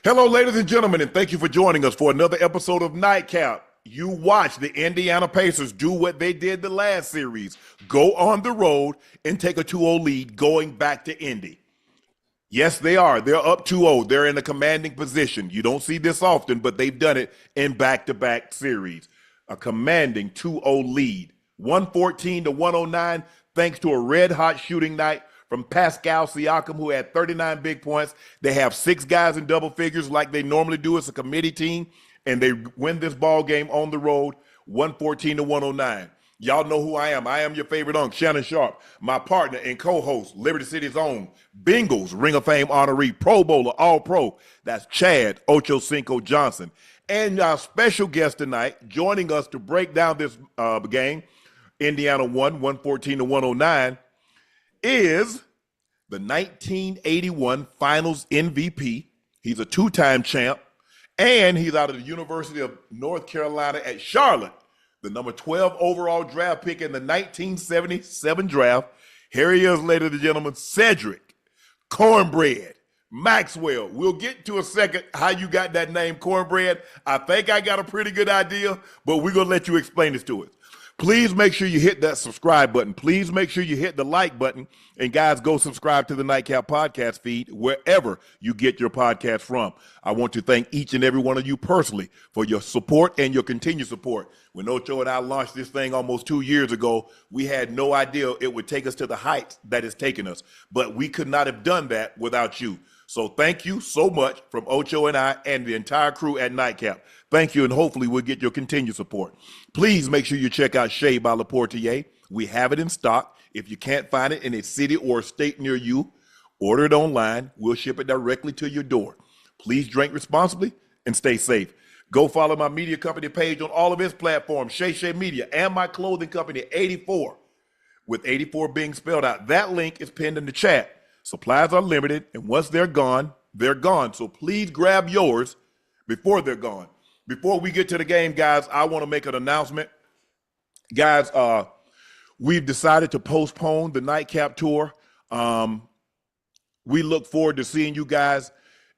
Hello, ladies and gentlemen, and thank you for joining us for another episode of Nightcap. You watch the Indiana Pacers do what they did the last series, go on the road and take a 2-0 lead going back to Indy. Yes, they are. They're up 2-0. They're in a commanding position. You don't see this often, but they've done it in back-to-back series. A commanding 2-0 lead, 114 to 109, thanks to a red-hot shooting night from Pascal Siakam, who had 39 big points. They have 6 guys in double figures like they normally do. It's a committee team, and they win this ball game on the road, 114 to 109. Y'all know who I am. I am your favorite unk, Shannon Sharpe, my partner and co-host, Liberty City's own Bengals Ring of Fame honoree, Pro Bowler, All-Pro. That's Chad Ochocinco Johnson. And our special guest tonight, joining us to break down this game, Indiana won 114 to 109, is the 1981 Finals MVP. He's a 2-time champ, and he's out of the University of North Carolina at Charlotte, the number 12 overall draft pick in the 1977 draft. Here he is, ladies and gentlemen, Cedric Cornbread Maxwell. We'll get to a second how you got that name, Cornbread. I think I got a pretty good idea, but we're going to let you explain this to us. Please make sure you hit that subscribe button. Please make sure you hit the like button. And guys, go subscribe to the Nightcap podcast feed wherever you get your podcast from. I want to thank each and every one of you personally for your support and your continued support. When Ocho and I launched this thing almost 2 years ago, we had no idea it would take us to the heights that it's taken us. But we could not have done that without you. So thank you so much from Ocho and I and the entire crew at Nightcap. Thank you, and hopefully we'll get your continued support. Please make sure you check out Shea by Laporta. We have it in stock. If you can't find it in a city or a state near you, order it online. We'll ship it directly to your door. Please drink responsibly and stay safe. Go follow my media company page on all of its platforms, Shea Media, and my clothing company, 84, with 84 being spelled out. That link is pinned in the chat. Supplies are limited, and once they're gone, they're gone. So please grab yours before they're gone. Before we get to the game, guys, I want to make an announcement. Guys, we've decided to postpone the Nightcap tour. We look forward to seeing you guys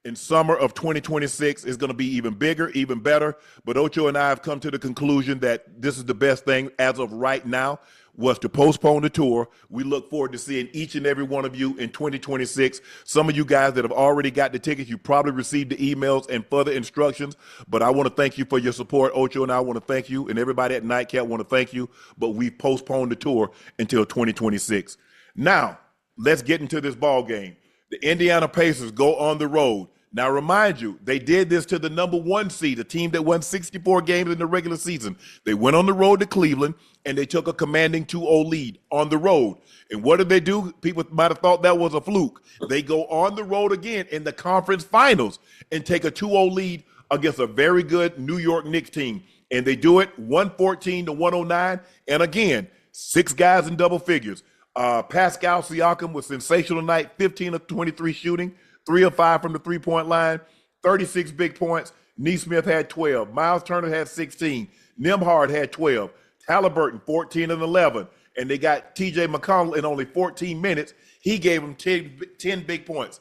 in summer of 2026. It's going to be even bigger, even better. But Ocho and I have come to the conclusion that this is the best thing as of right now, was to postpone the tour. We look forward to seeing each and every one of you in 2026. Some of you guys that have already got the tickets, you probably received the emails and further instructions, but I want to thank you for your support. Ocho and I want to thank you, and everybody at Nightcap want to thank you, but we've postponed the tour until 2026. Now, let's get into this ball game. The Indiana Pacers go on the road. Now, remind you, they did this to the number 1 seed, a team that won 64 games in the regular season. They went on the road to Cleveland, and they took a commanding 2-0 lead on the road. And what did they do? People might have thought that was a fluke. They go on the road again in the conference finals and take a 2-0 lead against a very good New York Knicks team. And they do it 114 to 109. And again, 6 guys in double figures. Pascal Siakam was sensational tonight, 15 of 23 shooting. 3 of 5 from the three-point line, 36 big points. Nesmith had 12. Miles Turner had 16. Nembhard had 12. Haliburton, 14 and 11. And they got T.J. McConnell in only 14 minutes. He gave them 10 big points.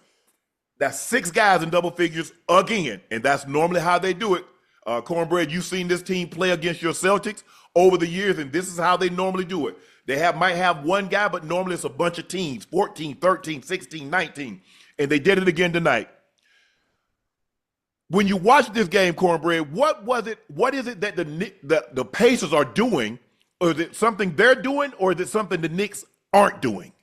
That's 6 guys in double figures again, and that's normally how they do it. Cornbread, you've seen this team play against your Celtics over the years, and this is how they normally do it. They might have one guy, but normally it's a bunch of teams, 14, 13, 16, 19. And they did it again tonight. When you watch this game, Cornbread, what is it that the Pacers are doing? Or is it something they're doing, or is it something the Knicks aren't doing?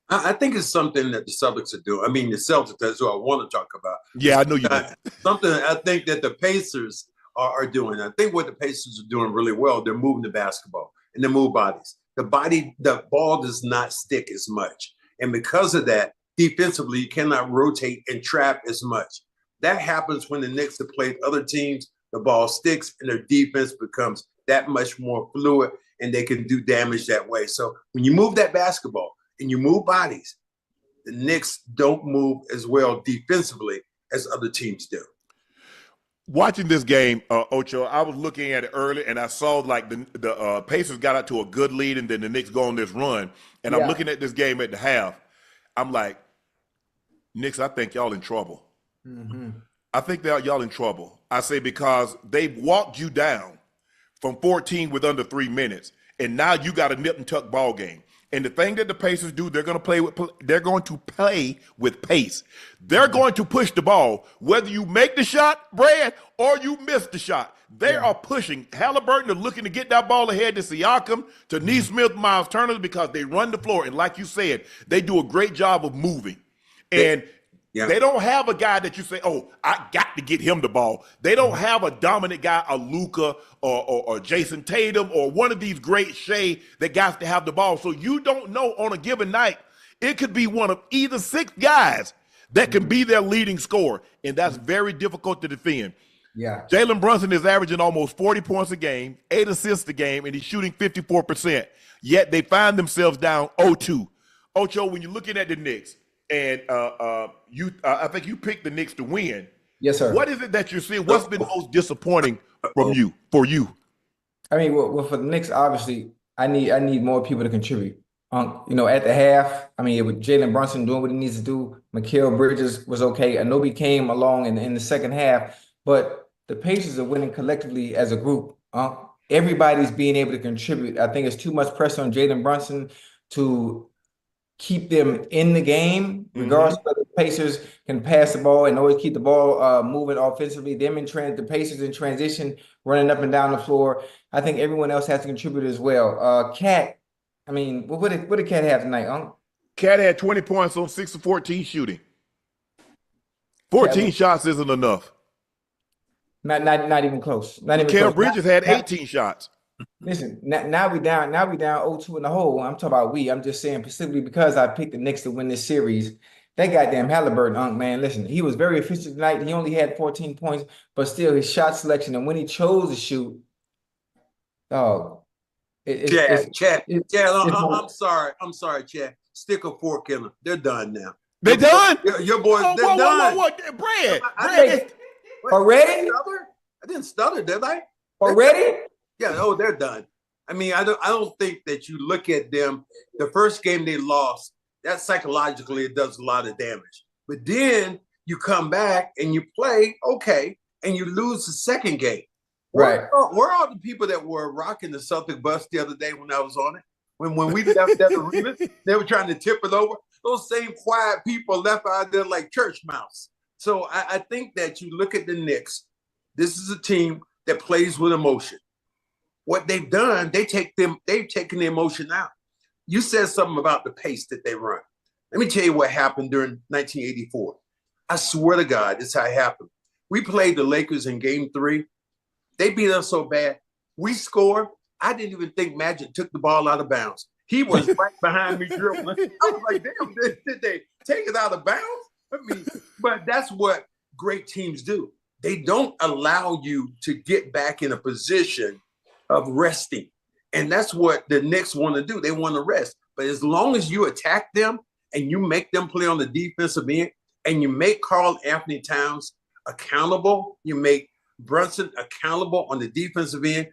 I think it's something that the Celtics are doing. I mean, the Celtics, that's what I want to talk about. Yeah, I know you do. Something I think that the Pacers are doing. I think what the Pacers are doing really well, they're moving the basketball and they move bodies. The ball does not stick as much. And because of that, defensively, you cannot rotate and trap as much. That happens when the Knicks have played other teams. The ball sticks and their defense becomes that much more fluid and they can do damage that way. So when you move that basketball and you move bodies, the Knicks don't move as well defensively as other teams do. Watching this game, Ocho, I was looking at it early, and I saw like the Pacers got out to a good lead, and then the Knicks go on this run. And I'm looking at this game at the half. I'm like, Knicks, I think y'all in trouble. Mm-hmm. I think that y'all in trouble. I say because they've walked you down from 14 with under 3 minutes, and now you got a nip and tuck ball game. And the thing that the Pacers do, they're going to play with pace. They're going to push the ball, whether you make the shot, Brad, or you miss the shot. They are pushing. Haliburton are looking to get that ball ahead to Siakam, to Nesmith, Miles Turner, because they run the floor. And like you said, they do a great job of moving. And they don't have a guy that you say, oh, I got to get him the ball. They don't have a dominant guy, a Luka or Jason Tatum or one of these great Shea that got to have the ball. So you don't know on a given night, it could be one of either 6 guys that can be their leading scorer. And that's very difficult to defend. Yeah. Jalen Brunson is averaging almost 40 points a game, 8 assists a game, and he's shooting 54%. Yet they find themselves down 0-2. Ocho, when you're looking at the Knicks, and I think you picked the Knicks to win. Yes, sir. What is it that you're seeing? What's been most disappointing for you? I mean, well, for the Knicks, obviously, I need more people to contribute. At the half, I mean, with Jalen Brunson doing what he needs to do, Mikal Bridges was okay. Anobi came along in the second half, but the Pacers are winning collectively as a group. Everybody's being able to contribute. I think it's too much pressure on Jalen Brunson to keep them in the game, regardless of whether the Pacers can pass the ball and always keep the ball moving offensively. The Pacers in transition, running up and down the floor. I think everyone else has to contribute as well. Cat, I mean, what did Cat have tonight, Cat had 20 points on 6 of 14 shooting. 14 shots isn't enough. Not even close. Not even Mikal close. Bridges had 18 shots. Listen, now we down 0-2 in the hole. I'm talking about I'm just saying specifically because I picked the Knicks to win this series. That goddamn Haliburton, man, listen, he was very efficient tonight. He only had 14 points, but still his shot selection and when he chose to shoot, I'm sorry, Chad. Stick a fork in them. They're done now. They done? Your boys, they're done. Brad, already? I didn't stutter, did I? Already? Yeah, they're done. I mean, I don't think that you look at them. The first game they lost, that psychologically it does a lot of damage. But then you come back and you play, okay, and you lose the second game. Right. Where are the people that were rocking the Celtic bus the other day when I was on it? When we left that arena, they were trying to tip it over. Those same quiet people left out there like church mouse. So I think that you look at the Knicks, this is a team that plays with emotion. What they've done, they've taken the emotion out. You said something about the pace that they run. Let me tell you what happened during 1984. I swear to God, this is how it happened. We played the Lakers in game 3. They beat us so bad. We scored. I didn't even think Magic took the ball out of bounds. He was right behind me dribbling. I was like, damn, did they take it out of bounds? I mean, but that's what great teams do. They don't allow you to get back in a position of resting. And that's what the Knicks want to do. They want to rest. But as long as you attack them and you make them play on the defensive end and you make Karl Anthony Towns accountable, you make Brunson accountable on the defensive end,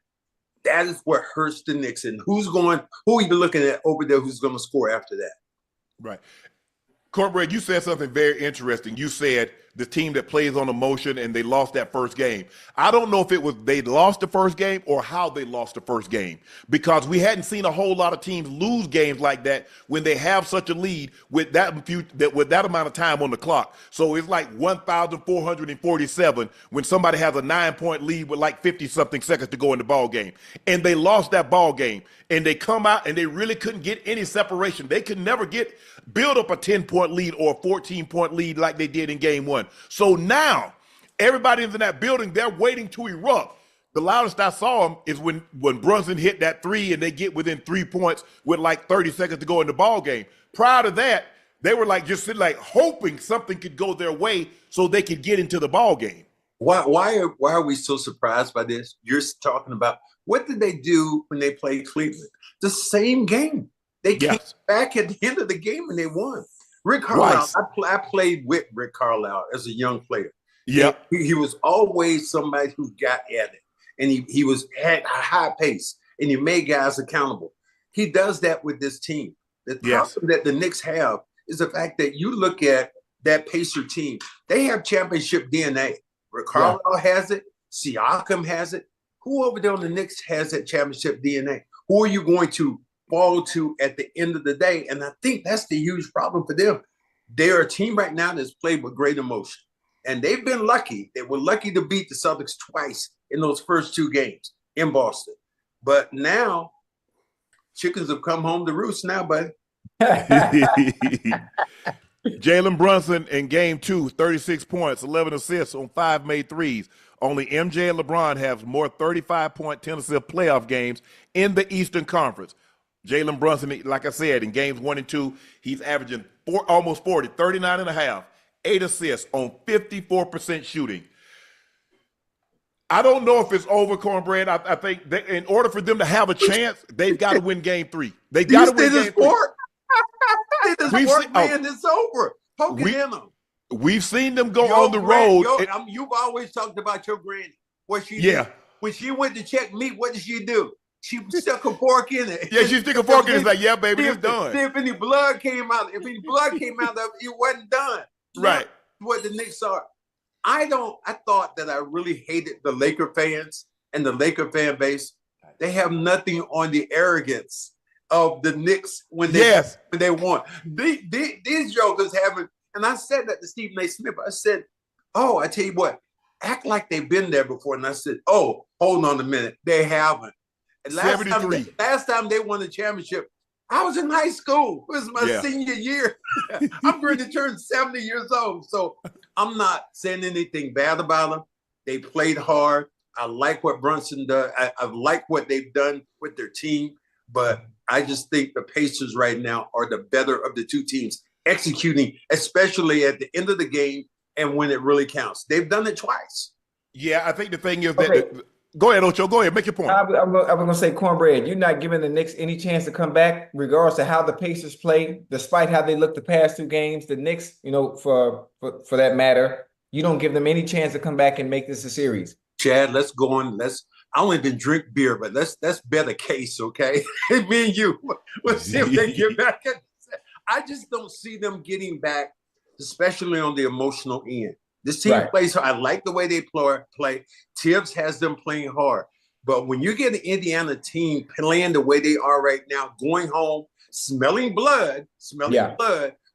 that is what hurts the Knicks. And who are you looking at over there who's going to score after that? Right. Cornbread, you said something very interesting. You said the team that plays on emotion and they lost that first game. I don't know if it was they lost the first game or how they lost the first game, because we hadn't seen a whole lot of teams lose games like that when they have such a lead with that amount of time on the clock. So it's like 1,447 when somebody has a 9-point lead with like 50-something seconds to go in the ball game. And they lost that ball game. And they come out and they really couldn't get any separation. They could never build up a 10-point lead or a 14-point lead like they did in game 1. So now everybody's in that building, they're waiting to erupt. The loudest I saw them is when Brunson hit that 3 and they get within 3 points with like 30 seconds to go in the ball game. Prior to that, they were like just sitting like hoping something could go their way so they could get into the ball game. Why are we so surprised by this? You're talking about what did they do when they played Cleveland? The same game. They came back at the end of the game and they won. Rick Carlisle, I played with Rick Carlisle as a young player. Yeah. He was always somebody who got at it. And he had a high pace and he made guys accountable. He does that with this team. The problem that the Knicks have is the fact that you look at that Pacer team, they have championship DNA. Ricardo has it. Siakam has it. Who over there on the Knicks has that championship DNA? Who are you going to fall to at the end of the day? And I think that's the huge problem for them. They're a team right now that's played with great emotion. And they've been lucky. They were lucky to beat the Celtics twice in those first 2 games in Boston. But now, chickens have come home to roost now, buddy. Jalen Brunson in game 2, 36 points, 11 assists on 5 made threes. Only MJ and LeBron have more 35-point, 10-assist playoff games in the Eastern Conference. Jalen Brunson, like I said, in games 1 and 2, he's averaging almost 40, 39 and a half, 8 assists on 54% shooting. I don't know if it's over, Cornbread. I think in order for them to have a chance, they've got to win game 3. They got to win game 3. It's over. Poke it in them. We've seen them go on the road. You've always talked about your granny. What she did. When she went to check meat, what did she do? She stuck a fork in it. Yeah, she stuck a fork in it. It's like, yeah, baby, it's done. See if any blood came out. If any blood came out of it, it wasn't done. Right. That's what the Knicks are. I thought that I really hated the Laker fans and the Laker fan base. They have nothing on the arrogance of the Knicks when they won. These jokers haven't. And I said that to Stephen A. Smith. I said, oh, I tell you what, act like they've been there before. And I said, oh, hold on a minute. They haven't. And last time they won the championship, I was in high school. It was my senior year. I'm going to turn 70 years old. So I'm not saying anything bad about them. They played hard. I like what Brunson does. I like what they've done with their team. But I just think the Pacers right now are the better of the 2 teams, executing, especially at the end of the game and when it really counts. They've done it twice. Yeah, I think the thing is that go ahead, Ocho. Go ahead, make your point. I was going to say, Cornbread, you're not giving the Knicks any chance to come back, regardless of how the Pacers play, despite how they look the past 2 games. The Knicks, for that matter, you don't give them any chance to come back and make this a series. Chad, let's go on. I don't even drink beer, but let's bet a case, okay? Me and you. We'll see if they get back. I just don't see them getting back, especially on the emotional end. This team plays hard. I like the way they play. Tibbs has them playing hard. But when you get an Indiana team playing the way they are right now, going home, smelling blood,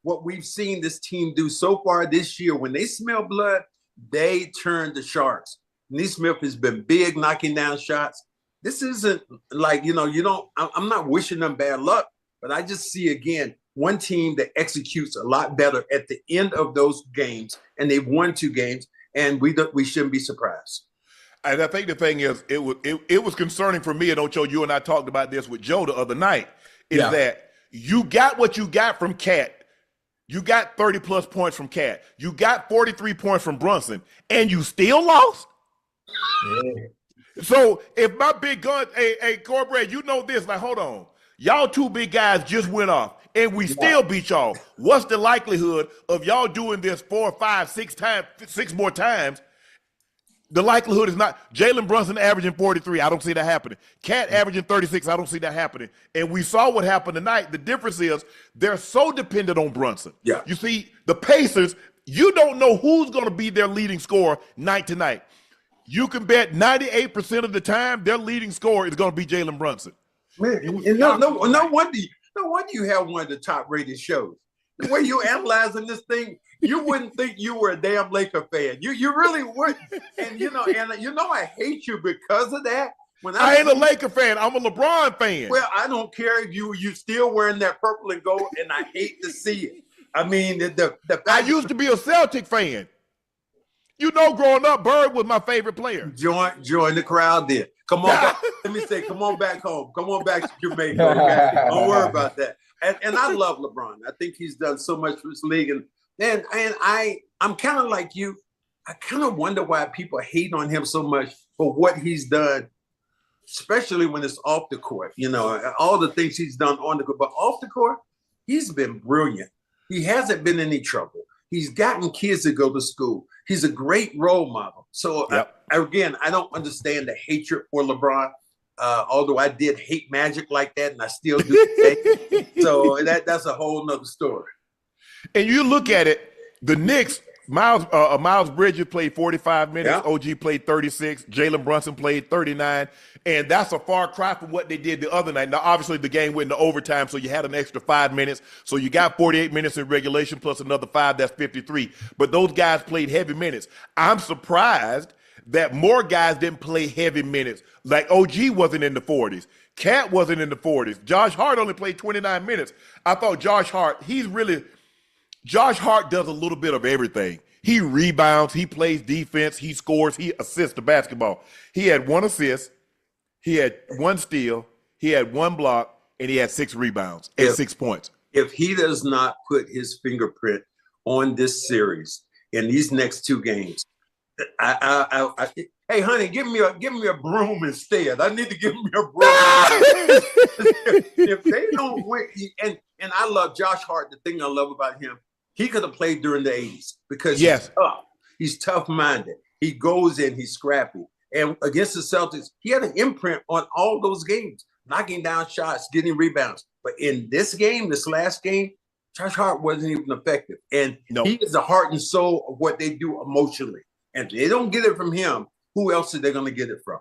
what we've seen this team do so far this year, when they smell blood, they turn the Sharks. Neesmith has been big, knocking down shots. This isn't like, I'm not wishing them bad luck, but I just see, again, one team that executes a lot better at the end of those games, and they've won 2 games, and we shouldn't be surprised. And I think the thing is, it was concerning for me, and Ocho, you and I talked about this with Joe the other night, is that you got what you got from Cat. You got 30-plus points from Cat. You got 43 points from Brunson, and you still lost? Yeah. So if my big gun, hey, Cornbread, you know this, like, hold on. Y'all 2 big guys just went off, and we still beat y'all. What's the likelihood of y'all doing this 4, 5, 6 more times? The likelihood is not. Jalen Brunson averaging 43. I don't see that happening. Cat averaging 36. I don't see that happening. And we saw what happened tonight. The difference is they're so dependent on Brunson. Yeah. You see, the Pacers, you don't know who's going to be their leading scorer night to night. You can bet 98% of the time their leading scorer is going to be Jalen Brunson. Man, no wonder you have one of the top-rated shows. The way you analyzing this thing, you wouldn't think you were a damn Laker fan. You really wouldn't. And I hate you because of that. I ain't a Laker fan. I'm a LeBron fan. Well, I don't care if you still wearing that purple and gold, and I hate to see it. I mean, I used to be a Celtic fan. Growing up, Bird was my favorite player. Join the crowd there. Come on back. Let me say, come on back home. Come on back to Jamaica. Okay? Don't worry about that. And I love LeBron. I think he's done so much for this league. And I'm kind of like you. I kind of wonder why people hate on him so much for what he's done, especially when it's off the court. All the things he's done on the court. But off the court, he's been brilliant. He hasn't been in any trouble. He's gotten kids to go to school. He's a great role model. So, again, I don't understand the hatred for LeBron, although I did hate Magic like that, and I still do today. So that's a whole nother story. And you look at it, the Knicks, Miles Bridges played 45 minutes. Yeah. OG played 36. Jalen Brunson played 39. And that's a far cry from what they did the other night. Now, obviously, the game went into overtime, so you had an extra 5 minutes. So you got 48 minutes in regulation plus another 5. That's 53. But those guys played heavy minutes. I'm surprised that more guys didn't play heavy minutes. Like OG wasn't in the 40s. Cat wasn't in the 40s. Josh Hart only played 29 minutes. I thought Josh Hart does a little bit of everything. He rebounds, he plays defense, he scores, he assists the basketball. He had 1 assist, he had 1 steal, he had 1 block, and he had 6 rebounds and 6 points. If he does not put his fingerprint on this series in these next 2 games, hey, honey, give me a broom instead. I need to give me a broom. If they don't win, and I love Josh Hart. The thing I love about him, he could have played during the 80s because he's tough. He's tough-minded. He goes in, he's scrappy. And against the Celtics, he had an imprint on all those games, knocking down shots, getting rebounds. But in this game, this last game, Josh Hart wasn't even effective. And he is the heart and soul of what they do emotionally. And if they don't get it from him, who else are they going to get it from?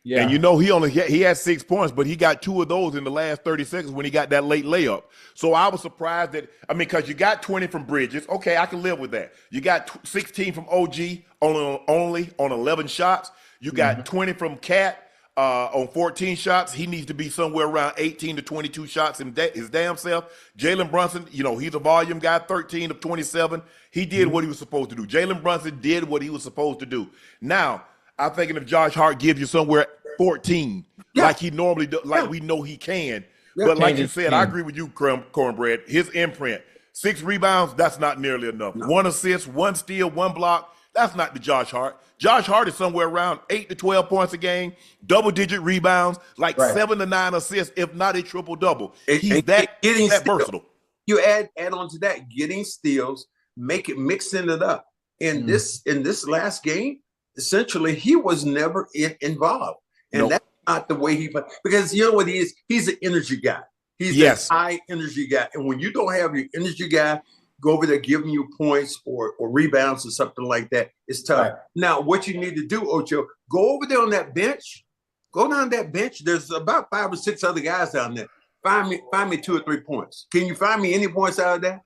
Yeah. And he had 6 points, but he got 2 of those in the last 30 seconds when he got that late layup. So I was surprised because you got 20 from Bridges. Okay, I can live with that. You got 16 from OG only on 11 shots. You got 20 from Cat on 14 shots. He needs to be somewhere around 18 to 22 shots in his damn self. Jalen Brunson, he's a volume guy, 13 of 27. He did what he was supposed to do. Jalen Brunson did what he was supposed to do. Now, I'm thinking if Josh Hart gives you somewhere 14, like he normally does, like we know he can. But like you said, I agree with you, Cornbread. His imprint, 6 rebounds, that's not nearly enough. 1 assist, 1 steal, 1 block, that's not the Josh Hart. Josh Hart is somewhere around 8 to 12 points a game, double-digit rebounds, 7 to 9 assists, if not a triple-double. He's that versatile. You add on to that, getting steals, mixing it up. In this last game, essentially, he was never involved. And that's not the way he played. Because you know what he is? He's an energy guy. He's a high energy guy. And when you don't have your energy guy go over there giving you points or rebounds or something like that, it's tough. Right. Now, what you need to do, Ocho, go over there on that bench. Go down that bench. There's about 5 or 6 other guys down there. Find me 2 or 3 points. Can you find me any points out of that?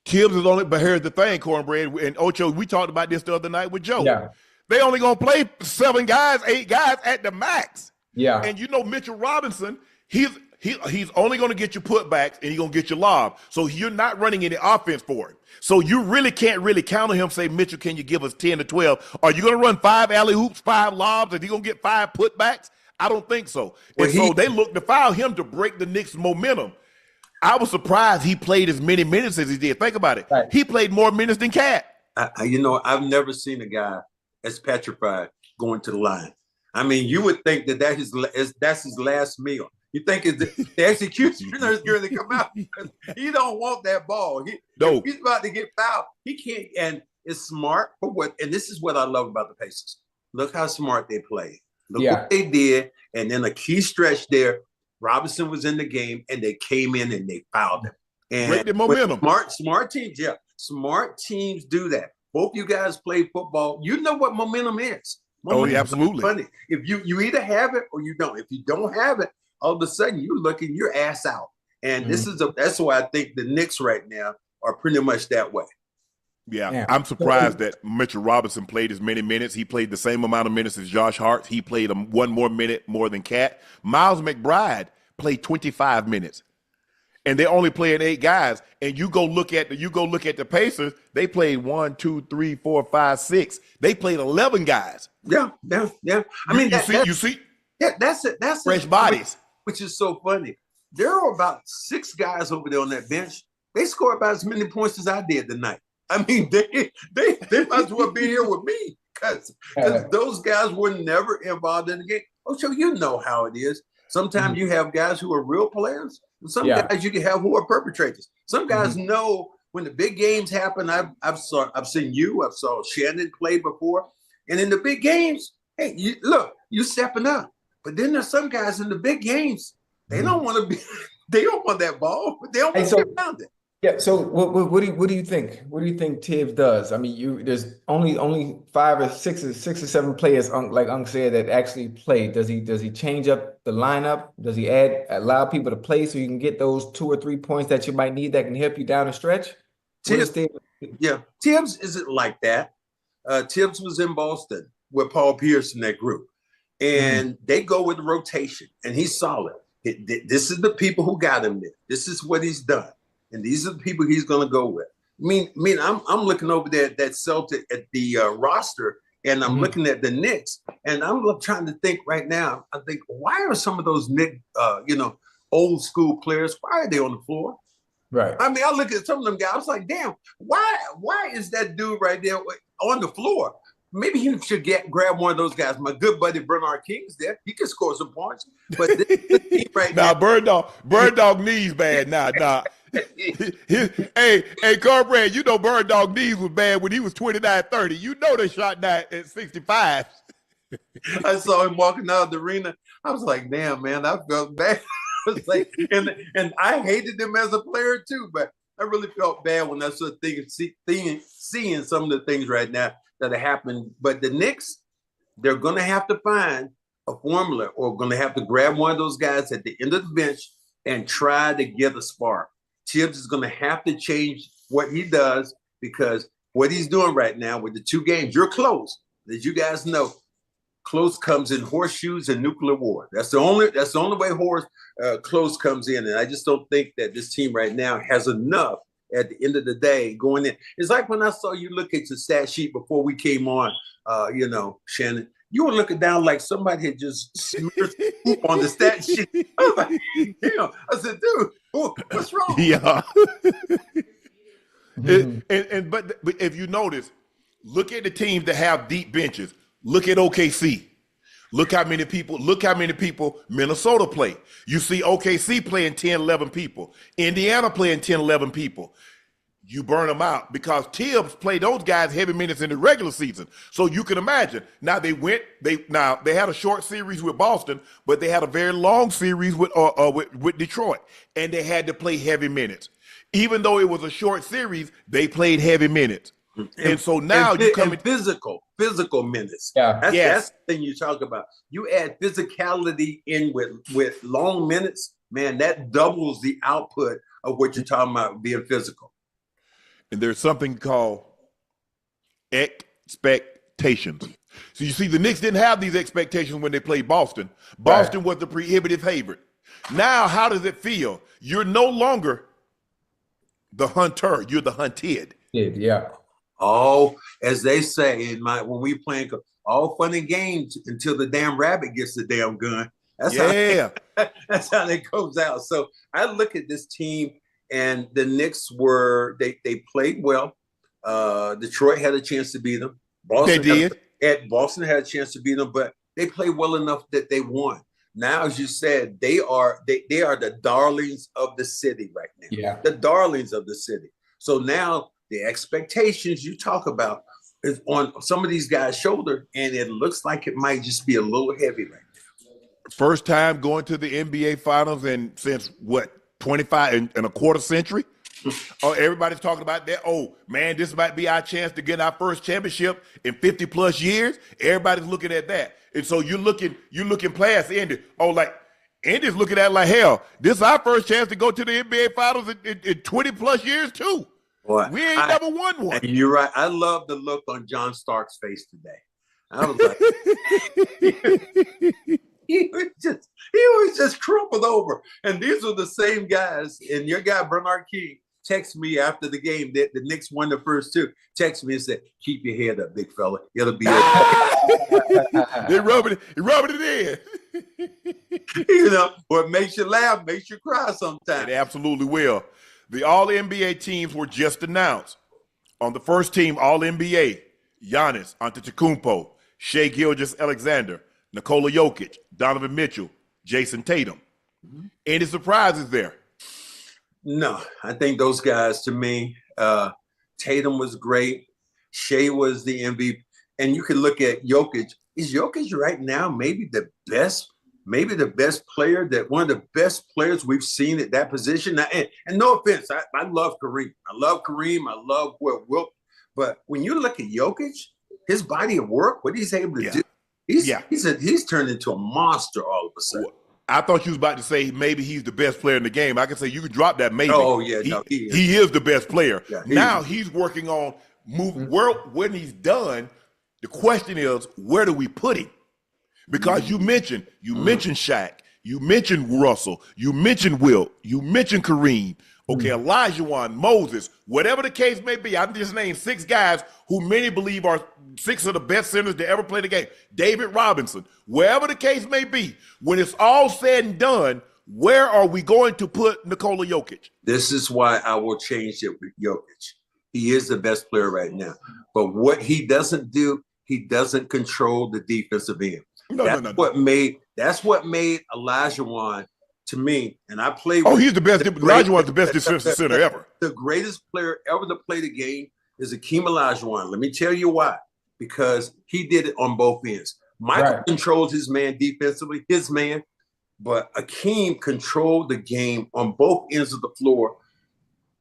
Tibbs is only, but here's the thing, Cornbread and Ocho, we talked about this the other night with Joe. Yeah. They only gonna play 7 guys, 8 guys at the max. Yeah. And Mitchell Robinson, he's only gonna get your putbacks and he's gonna get your lob. So you're not running any offense for him. So you really can't really count on him, say, Mitchell, can you give us 10 to 12? Are you gonna run 5 alley hoops, 5 lobs, and he gonna get 5 putbacks? I don't think so. And so they look to foul him to break the Knicks' momentum. I was surprised he played as many minutes as he did. Think about it. Right. He played more minutes than Cat. I've never seen a guy as petrified going to the line. I mean, you would think that's his last meal. You think the executioner is going to come out. He don't want that ball. If he's about to get fouled. He can't. And it's smart for what. And this is what I love about the Pacers. Look how smart they played. Look what they did. And then a key stretch there. Robinson was in the game, and they came in and they fouled him. And break the momentum. Smart teams, smart teams do that. Both you guys play football. You know what momentum is. Momentum absolutely. Funny. If you either have it or you don't. If you don't have it, all of a sudden you're looking your ass out. And that's why I think the Knicks right now are pretty much that way. Yeah, I'm surprised that Mitchell Robinson played as many minutes. He played the same amount of minutes as Josh Hart. He played 1 more minute more than Cat. Miles McBride played 25 minutes, and they're only playing 8 guys. And you go look at the Pacers. They played 1, 2, 3, 4, 5, 6. They played 11 guys. Yeah. I mean, you see. Yeah, that's it. That's fresh bodies, which is so funny. There are about 6 guys over there on that bench. They scored about as many points as I did tonight. I mean, they might as well be here with me because those guys were never involved in the game. Ocho, you know how it is. Sometimes you have guys who are real players, and some guys you can have who are perpetrators. Some guys know when the big games happen. I've seen you. I've saw Shannon play before, and in the big games, hey, you stepping up. But then there's some guys in the big games. They don't want to be. They don't want that ball. They don't want to get around it. Yeah. So what do you think? What do you think Tibbs does? I mean, there's only five or six or seven players, like Unc said, that actually play. Does he change up the lineup? Does he allow people to play so you can get those 2 or 3 points that you might need that can help you down the stretch? What is Tibbs, Tibbs? yeah, Tibbs isn't like that. Tibbs was in Boston with Paul Pierce in that group, and they go with the rotation, and he's solid. This is the people who got him there. This is what he's done, and these are the people he's going to go with. I'm looking over there at that Celtic at the roster, and I'm looking at the Knicks, and I'm trying to think right now. I think, why are some of those Knicks, old school players? Why are they on the floor? Right. I mean, I look at some of them guys. I was like, damn, why is that dude right there on the floor? Maybe he should grab one of those guys. My good buddy Bernard King's there. He can score some points. But this team right now, Bird Dog knees bad now. Nah. Hey, Cornbread, you know Bird Dog knees was bad when he was 29-30. You know they shot that at 65. I saw him walking out of the arena. I was like, damn, man, I felt bad. I was like, and I hated him as a player too, but I really felt bad when I saw seeing some of the things right now that are happening. But the Knicks, they're going to have to find a formula, or going to have to grab one of those guys at the end of the bench and try to get a spark. Tibbs is going to have to change what he does, because what he's doing right now with the 2 games, you're close. As you guys know, close comes in horseshoes and nuclear war. That's the only way close comes in. And I just don't think that this team right now has enough at the end of the day going in. It's like when I saw you look at your stat sheet before we came on, Shannon, you were looking down like somebody had just smeared poop on the stat sheet. I was like, damn. I said, dude, what's wrong? Yeah. But if you notice, look at the teams that have deep benches. Look at OKC. Look how many people Minnesota play. You see OKC playing 10, 11 people. Indiana playing 10, 11 people. You burn them out because Tibbs played those guys heavy minutes in the regular season. So you can imagine. Now they had a short series with Boston, but they had a very long series with Detroit, and they had to play heavy minutes. Even though it was a short series, they played heavy minutes. And so now you come in physical minutes. Yeah, that's the thing you talk about. You add physicality in with long minutes, man, that doubles the output of what you're talking about being physical. And there's something called expectations. So you see, the Knicks didn't have these expectations when they played Boston. Boston was the prohibitive favorite. Now, how does it feel? You're no longer the hunter, you're the hunted. Yeah. Oh, as they say when we playing, all fun and games until the damn rabbit gets the damn gun. That's how it goes out. So I look at this team, and the Knicks they played well. Detroit had a chance to beat them. Boston had a chance to beat them, but they played well enough that they won. Now, as you said, they are the darlings of the city right now. Yeah, the darlings of the city. So now the expectations you talk about is on some of these guys' shoulder, and it looks like it might just be a little heavy right now. First time going to the NBA Finals since 25 and a quarter century. Oh, everybody's talking about that. Oh man, this might be our chance to get our first championship in 50 plus years. Everybody's looking at that, and so you're looking past Indy. Oh, like Indy's looking at it like, hell, this is our first chance to go to the NBA Finals in 20 plus years too. Boy, we ain't never won one. You're right. I love the look on John Stark's face today. I was like, he was just crumpled over. And these are the same guys. And your guy Bernard King texted me after the game that the Knicks won the first 2. Texted me and said, "Keep your head up, big fella. It'll be okay." They rubbing it in. What makes you laugh makes you cry sometimes. It absolutely will. The All-NBA teams were just announced. On the first team, All-NBA, Giannis Antetokounmpo, Shai Gilgeous-Alexander, Nikola Jokic, Donovan Mitchell, Jason Tatum. Any surprises there? No, I think those guys, to me, Tatum was great. Shai was the MVP. And you can look at Jokic. Is Jokic right now maybe the best maybe the best player, one of the best players we've seen at that position. Now, and no offense, I love Kareem. I love what Wilt. But when you look at Jokic, his body of work, what he's able to do, he's turned into a monster all of a sudden. I thought you was about to say maybe he's the best player in the game. I can say you can drop that maybe. Oh, yeah. He is the best player. Yeah, now he's working on moving. When he's done, the question is, where do we put him? Because you mentioned Shaq, you mentioned Russell, you mentioned Wilt, you mentioned Kareem, okay, Olajuwon, Moses, whatever the case may be. I just named 6 guys who many believe are 6 of the best centers to ever play the game. David Robinson, wherever the case may be, when it's all said and done, where are we going to put Nikola Jokic? This is why I will change it with Jokic. He is the best player right now. But what he doesn't do, he doesn't control the defensive end. That's what made Olajuwon, to me, and I played with he's the best. Olajuwon's the best defensive center ever. The greatest player ever to play the game is Akeem Olajuwon. Let me tell you why. Because he did it on both ends. Michael controls his man defensively, but Akeem controlled the game on both ends of the floor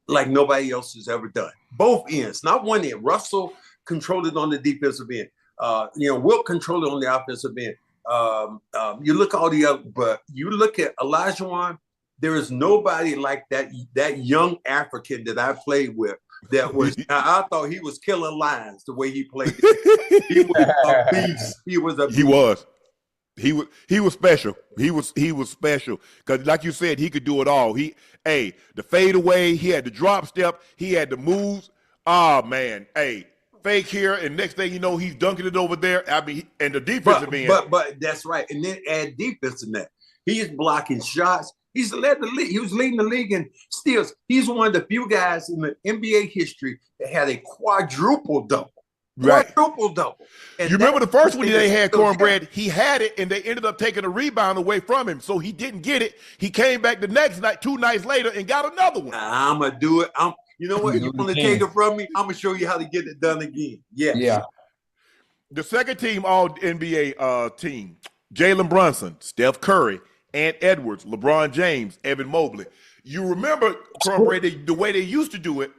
like nobody else has ever done. Both ends, not one end. Russell controlled it on the defensive end. Wilt controlled it on the offensive end. You look all the other, but you look at Olajuwon, there is nobody like that young African that I played with that was, I thought he was killing lines the way he played. He was a beast. He was a beast. He was special. He was special because, like you said, he could do it all. The fadeaway, he had the drop step, he had the moves. Oh man, fake here, and next thing you know, he's dunking it over there. I mean, and the defensive end. But that's right, and then add defense in that. He is blocking shots. He's led the league. He was leading the league in steals. He's one of the few guys in the NBA history that had a quadruple double. Quadruple double. And you remember the first one they had, Cornbread? He had it, and they ended up taking a rebound away from him, so he didn't get it. He came back the next night, 2 nights later, and got another one. I'm gonna do it. You know what? You want to take it from me? I'm gonna show you how to get it done again. Yeah. The second team All NBA team: Jalen Brunson, Steph Curry, Ant Edwards, LeBron James, Evan Mobley. You remember, Cornbread, the way they used to do it?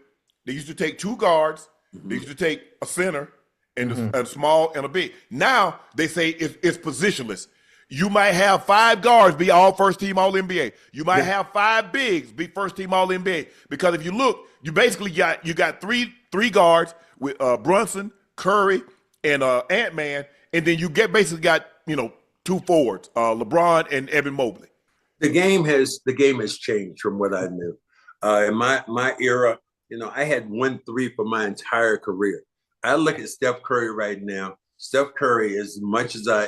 They used to take 2 guards. They used to take a center and a small and a big. Now they say it's positionless. You might have 5 guards be all first team All NBA. You might have 5 bigs be first team All NBA. Because if you look, you basically got three guards with Brunson, Curry, and Ant-Man, and then you basically got 2 forwards, LeBron and Evan Mobley. The game has changed from what I knew. In my era, I had 1-3 for my entire career. I look at Steph Curry right now. Steph Curry, as much as I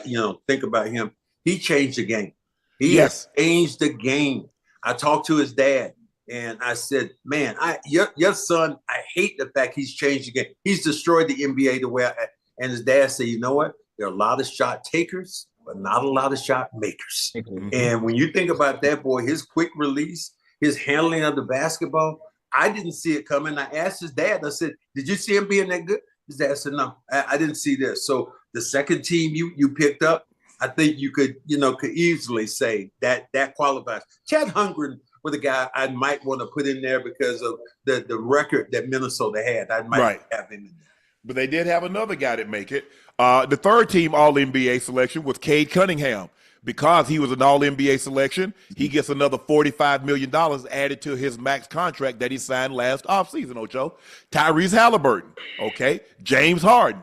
think about him, he changed the game. He has changed the game. I talked to his dad, and I said, "Man, your son, I hate the fact he's changed the game. He's destroyed the NBA the way." And his dad said, "You know what? There are a lot of shot takers, but not a lot of shot makers." And when you think about that boy, his quick release, his handling of the basketball, I didn't see it coming. I asked his dad. I said, "Did you see him being that good?" His dad said, "No, I didn't see this." So the second team you picked up, I think you could easily say that qualifies. Chad Holmgren was a guy I might want to put in there because of the record that Minnesota had. I might have him in there. But they did have another guy that make it. The third team All-NBA selection was Cade Cunningham. Because he was an All-NBA selection, he gets another $45 million added to his max contract that he signed last offseason, Ocho. Tyrese Haliburton, okay? James Harden,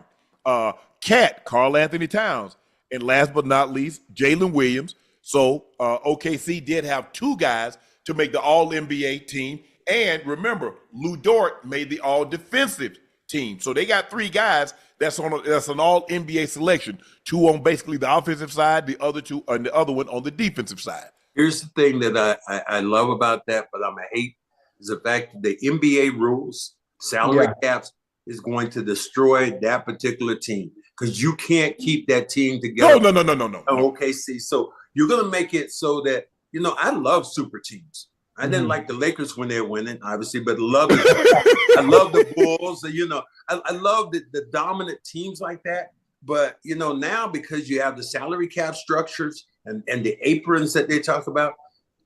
Cat, Karl Anthony Towns, and last but not least, Jalen Williams. So OKC did have 2 guys to make the All-NBA team. And remember, Lou Dort made the All-Defensive team. So they got 3 guys that's an All-NBA selection. 2 on basically the offensive side, the other 2 and the other one on the defensive side. Here's the thing that I love about that, but I'm a hate, is the fact that the NBA rules, salary caps, is going to destroy that particular team because you can't keep that team together. No. OKC. So you're going to make it so that, I love super teams. I didn't like the Lakers when they were winning, obviously, but I love the Bulls. I love the dominant teams like that. But, now because you have the salary cap structures and the aprons that they talk about,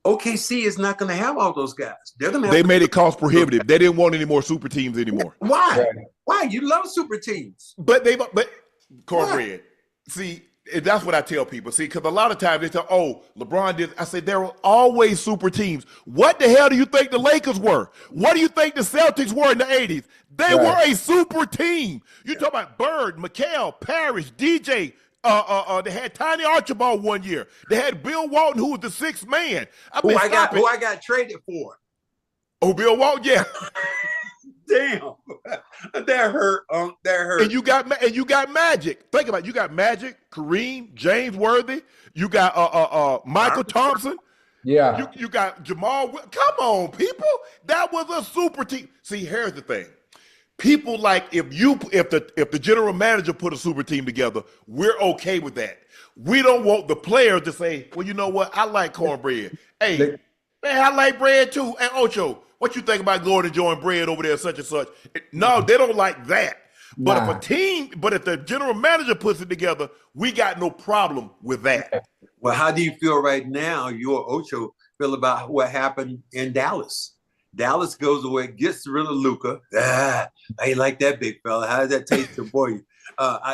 OKC is not going to have all those guys. They're going to. They made it cost prohibitive. They didn't want any more super teams anymore. Why? Right. Why? You love super teams. But Cornbread. See, that's what I tell people. See, because a lot of times they say, "Oh, LeBron did." I say there were always super teams. What the hell do you think the Lakers were? What do you think the Celtics were in the '80s? They were a super team. You talk about Bird, McHale, Parrish, DJ. They had Tiny Archibald one year. They had Bill Walton, who was the sixth man. Who I got traded for. Oh, Bill Walton, yeah. Damn, that hurt. That hurt. And you got Magic. Think about it. You got Magic, Kareem, James Worthy. You got Michael Thompson. Yeah. You got Jamal. Come on, people. That was a super team. See, here's the thing. People like if the general manager put a super team together, we're okay with that. We don't want the players to say, well, you know what? I like cornbread. Hey, man, I like bread too. Hey, Ocho, what you think about going and enjoying bread over there, such and such? No, they don't like that. But if the general manager puts it together, we got no problem with that. Well, how do you feel right now, you or Ocho, feel about what happened in Dallas? Dallas goes away, gets rid of Luka. I ain't like that big fella. How does that taste for you?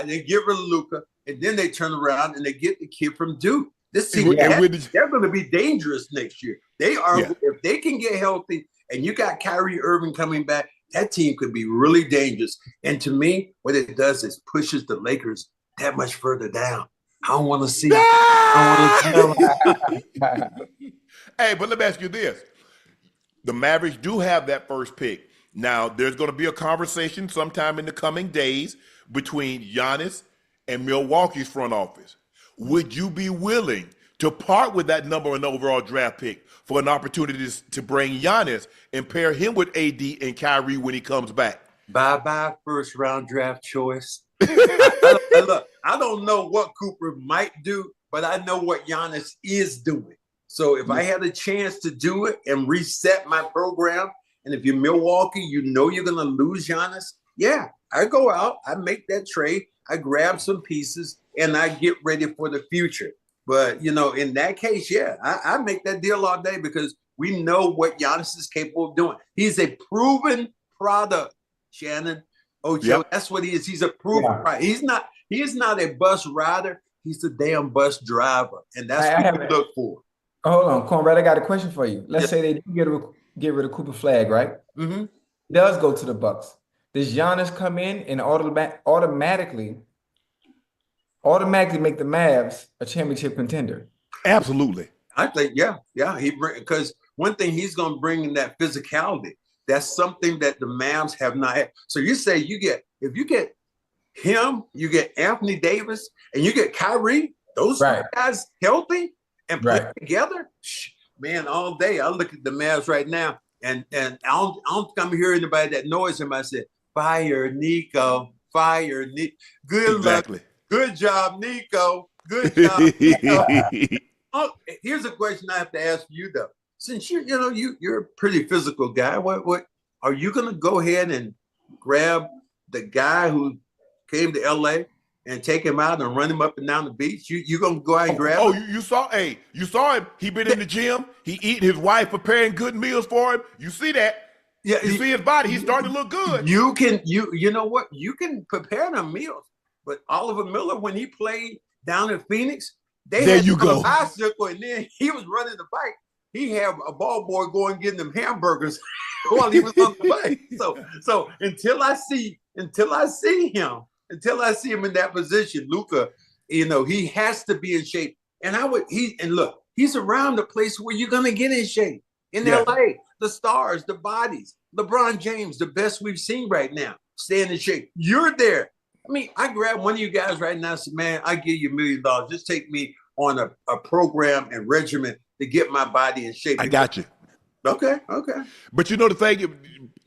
They get rid of Luka, and then they turn around and they get the kid from Duke. This team, they're going to be dangerous next year. They are. Yeah. If they can get healthy, and you got Kyrie Irving coming back, that team could be really dangerous. And to me, what it does is pushes the Lakers that much further down. I don't want to see it. Hey, but let me ask you this. The Mavericks do have that first pick. Now, there's going to be a conversation sometime in the coming days between Giannis and Milwaukee's front office. Would you be willing to part with that number one overall draft pick for an opportunity to bring Giannis and pair him with AD and Kyrie when he comes back? Bye-bye first round draft choice. I don't know what Cooper might do, but I know what Giannis is doing. So if I had a chance to do it and reset my program, and if you're Milwaukee, you know you're going to lose Giannis, yeah, I go out, I make that trade, I grab some pieces, and I get ready for the future. But, you know, in that case, yeah, I make that deal all day because we know what Giannis is capable of doing. He's a proven product, Shannon. Ocho, that's what he is. He's a proven product. He is not a bus rider. He's a damn bus driver, and that's what we look for. Hold on, Conrad, I got a question for you. Let's say they do get rid of Cooper Flag, right? Mm-hmm. Does go to the Bucks. Does Giannis come in and automatically make the Mavs a championship contender? Absolutely. I think, yeah. Because one thing he's going to bring in that physicality. That's something that the Mavs have not had. So you say if you get him, you get Anthony Davis, and you get Kyrie, those guys healthy and put together, man, all day. I look at the Mavs right now, and I don't come hear anybody that knows him. I said, fire Nico, fire Nico. Good luck. Good job, Nico. Good job, Nico. Here's a question I have to ask you though. Since you're a pretty physical guy, what are you gonna go ahead and grab the guy who came to LA and take him out and run him up and down the beach? You gonna go out and grab him? You saw him. He been in the gym. He eating, his wife preparing good meals for him. You see that? Yeah, you see his body. He's starting to look good. You know what? You can prepare them meals. But Oliver Miller, when he played down in Phoenix, they had a bicycle, and then he was running the bike. He had a ball boy going getting them hamburgers while he was on the bike. So until I see him in that position, Luka, he has to be in shape. And he's around the place where you're gonna get in shape. In LA, the stars, the bodies, LeBron James, the best we've seen right now, staying in shape. You're there. I mean, I grab one of you guys right now and say, man, I give you $1 million. Just take me on a program and regimen to get my body in shape. I got you. Okay. But you know the thing,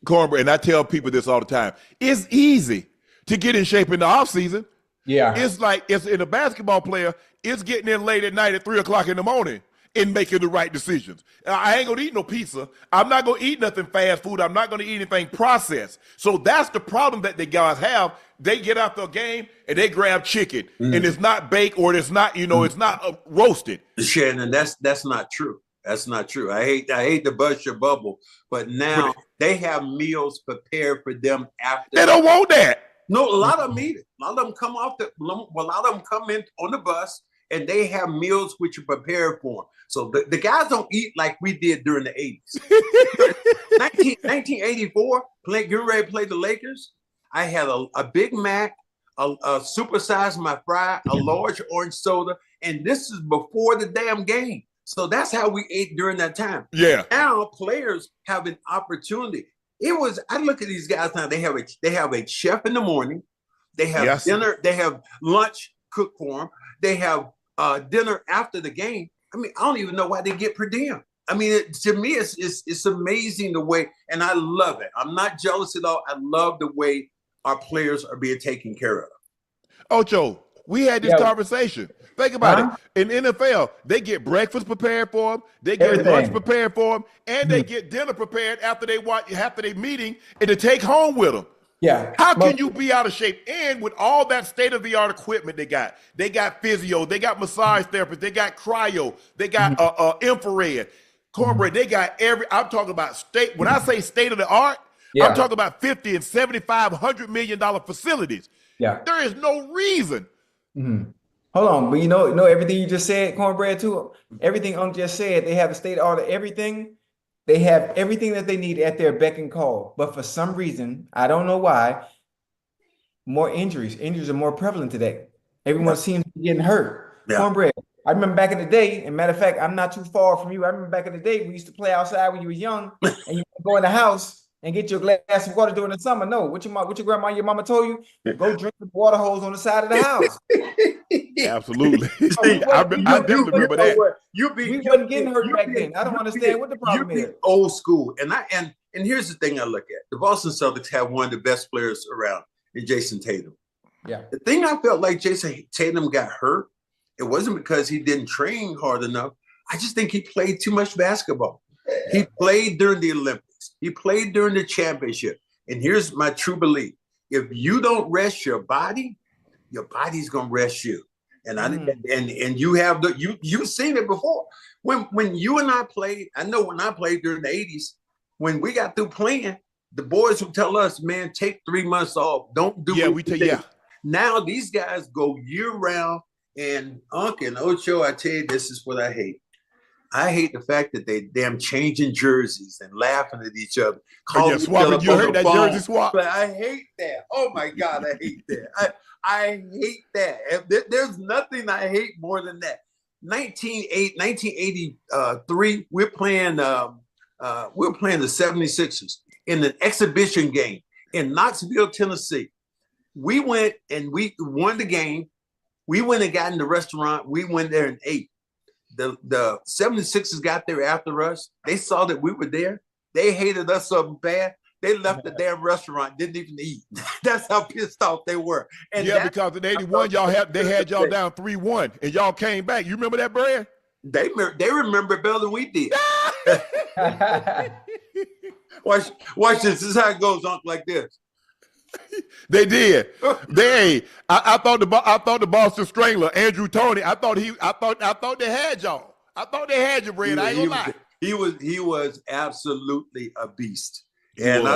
Cornbread, and I tell people this all the time, it's easy to get in shape in the off season. Yeah. It's like, it's in a basketball player, it's getting in late at night at 3 o'clock in the morning. in making the right decisions. I ain't gonna eat no pizza. I'm not gonna eat nothing fast food. I'm not gonna eat anything processed. So that's the problem that the guys have. They get out the game and they grab chicken, and it's not baked or it's not, it's not roasted. Shannon, that's not true. That's not true. I hate to bust your bubble, but now they have meals prepared for them after. They don't want that. No, a lot of them eat it. A lot of them come a lot of them come in on the bus and they have meals which are prepared for them. So the guys don't eat like we did during the 80s. 1984, getting ready to play the Lakers, I had a Big Mac, a supersized my fry, a large orange soda, and this is before the damn game. So that's how we ate during that time. Yeah. Now players have an opportunity. I look at these guys now, they have a chef in the morning, they have dinner, they have lunch cooked for them, they have dinner after the game. I mean, I don't even know why they get per diem. I mean, to me, it's amazing the way, and I love it. I'm not jealous at all. I love the way our players are being taken care of. Ocho, we had this conversation. Think about it. In NFL, they get breakfast prepared for them, they get lunch prepared for them, and they get dinner prepared after they meeting and to take home with them. Yeah. How can you be out of shape? And with all that state-of-the-art equipment they got physio, they got massage therapists, they got cryo, they got infrared, cornbread, they got I'm talking about when I say state-of-the-art, I'm talking about $50 and $75, $100 million facilities. Yeah. There is no reason. Hold on, but you know everything you just said, cornbread too. Everything just said, they have a state of art of everything. They have everything that they need at their beck and call. But for some reason, I don't know why, more injuries. Injuries are more prevalent today. Everyone seems to be getting hurt. Yeah. Cornbread. I remember back in the day, and matter of fact, I'm not too far from you. I remember back in the day, we used to play outside when you were young, and you would go in the house and get your glass of water during the summer. No, what your grandma, your mama told you? Go drink the water hose on the side of the house. Absolutely. I definitely remember that. We wasn't getting hurt back then. I don't understand what the problem is. Old school. And here's the thing I look at. The Boston Celtics have one of the best players around in Jason Tatum. Yeah. The thing I felt like Jason Tatum got hurt, it wasn't because he didn't train hard enough. I just think he played too much basketball. He played during the Olympics. He played during the championship. And here's my true belief. If you don't rest your body's gonna rest you. And and you have you've seen it before. When you and I played, I know when I played during the 80s, when we got through playing, the boys would tell us, man, take 3 months off. Don't do Now these guys go year round, and Unc and Ocho, I tell you, this is what I hate. I hate the fact that they damn changing jerseys and laughing at each other. You heard that jersey swap? But I hate that. Oh my God, I hate that. I hate that. There's nothing I hate more than that. 1983, we're playing the 76ers in an exhibition game in Knoxville, Tennessee. We went and we won the game. We went and got in the restaurant. We went there and ate. The 76ers got there after us. They saw that we were there. They hated us so bad. They left the damn restaurant, didn't even eat. That's how pissed off they were. And because in 81, they had y'all down 3-1, and y'all came back. You remember that, Brad? They remember better than we did. Watch this. This is how it goes, Unc, like this. They did. I thought the Boston Strangler, Andrew Toney. I thought they had y'all. I thought they had you, Brad. I ain't gonna lie. He was absolutely a beast. And I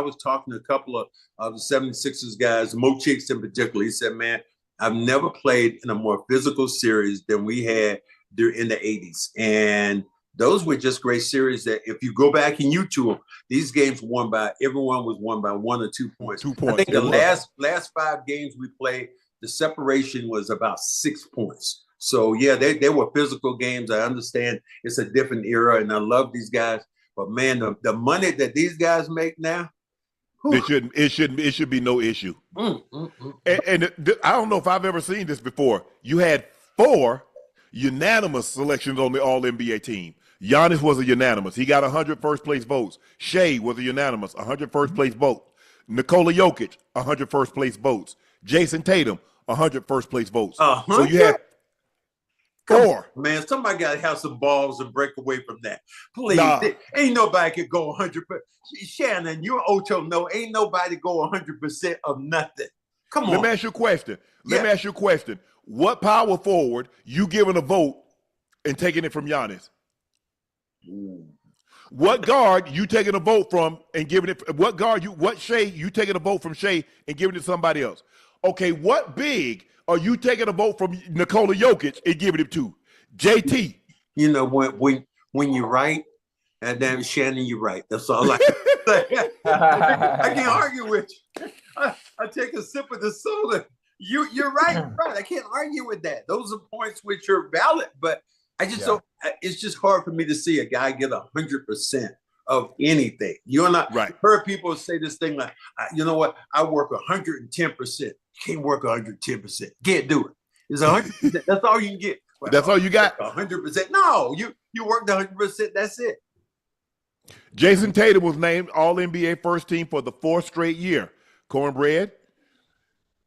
was talking to a couple of the 76ers guys, Mo Cheeks in particular. He said, man, I've never played in a more physical series than we had in the 80s. And those were just great series that if you go back and YouTube them, these games everyone was won by 1 or 2 points. 2 points. I think the last 5 games we played, the separation was about 6 points. So yeah, they were physical games. I understand it's a different era and I love these guys. But man, the money that these guys make now, it should be no issue. And I don't know if I've ever seen this before. You had 4 unanimous selections on the All-NBA team. Giannis was a unanimous. He got 100 first-place votes. Shea was a unanimous, 100 first-place votes. Nikola Jokic, 100 first-place votes. Jason Tatum, 100 first-place votes. So you had Come Or on, man, somebody got to have some balls and break away from that. Please, nah. ain't nobody can go 100%. Shannon, you and Ocho know ain't nobody go 100% of nothing. Come on. Let me ask you a question. Let me ask you a question. What power forward you giving a vote and taking it from Giannis? Ooh. What guard you taking a vote from and giving it? What Shea you taking a vote from Shea and giving it to somebody else? Okay, what big are you taking a vote from Nikola Jokic and giving it to? JT. You know, when you're right, and then Shannon, you're right. That's all I can say. I can't argue with you. I take a sip of the soda. You're right. I can't argue with that. Those are points which are valid, but I just don't. It's just hard for me to see a guy get 100% of anything. You're not right. Heard people say this thing like, you know what? I work 110%. You can't work 110%. Can't do it. It's 100%. That's all you can get. Well, that's all you got. 100%. No, you worked 100%. That's it. Jason Tatum was named All-NBA first team for the 4th straight year. Cornbread.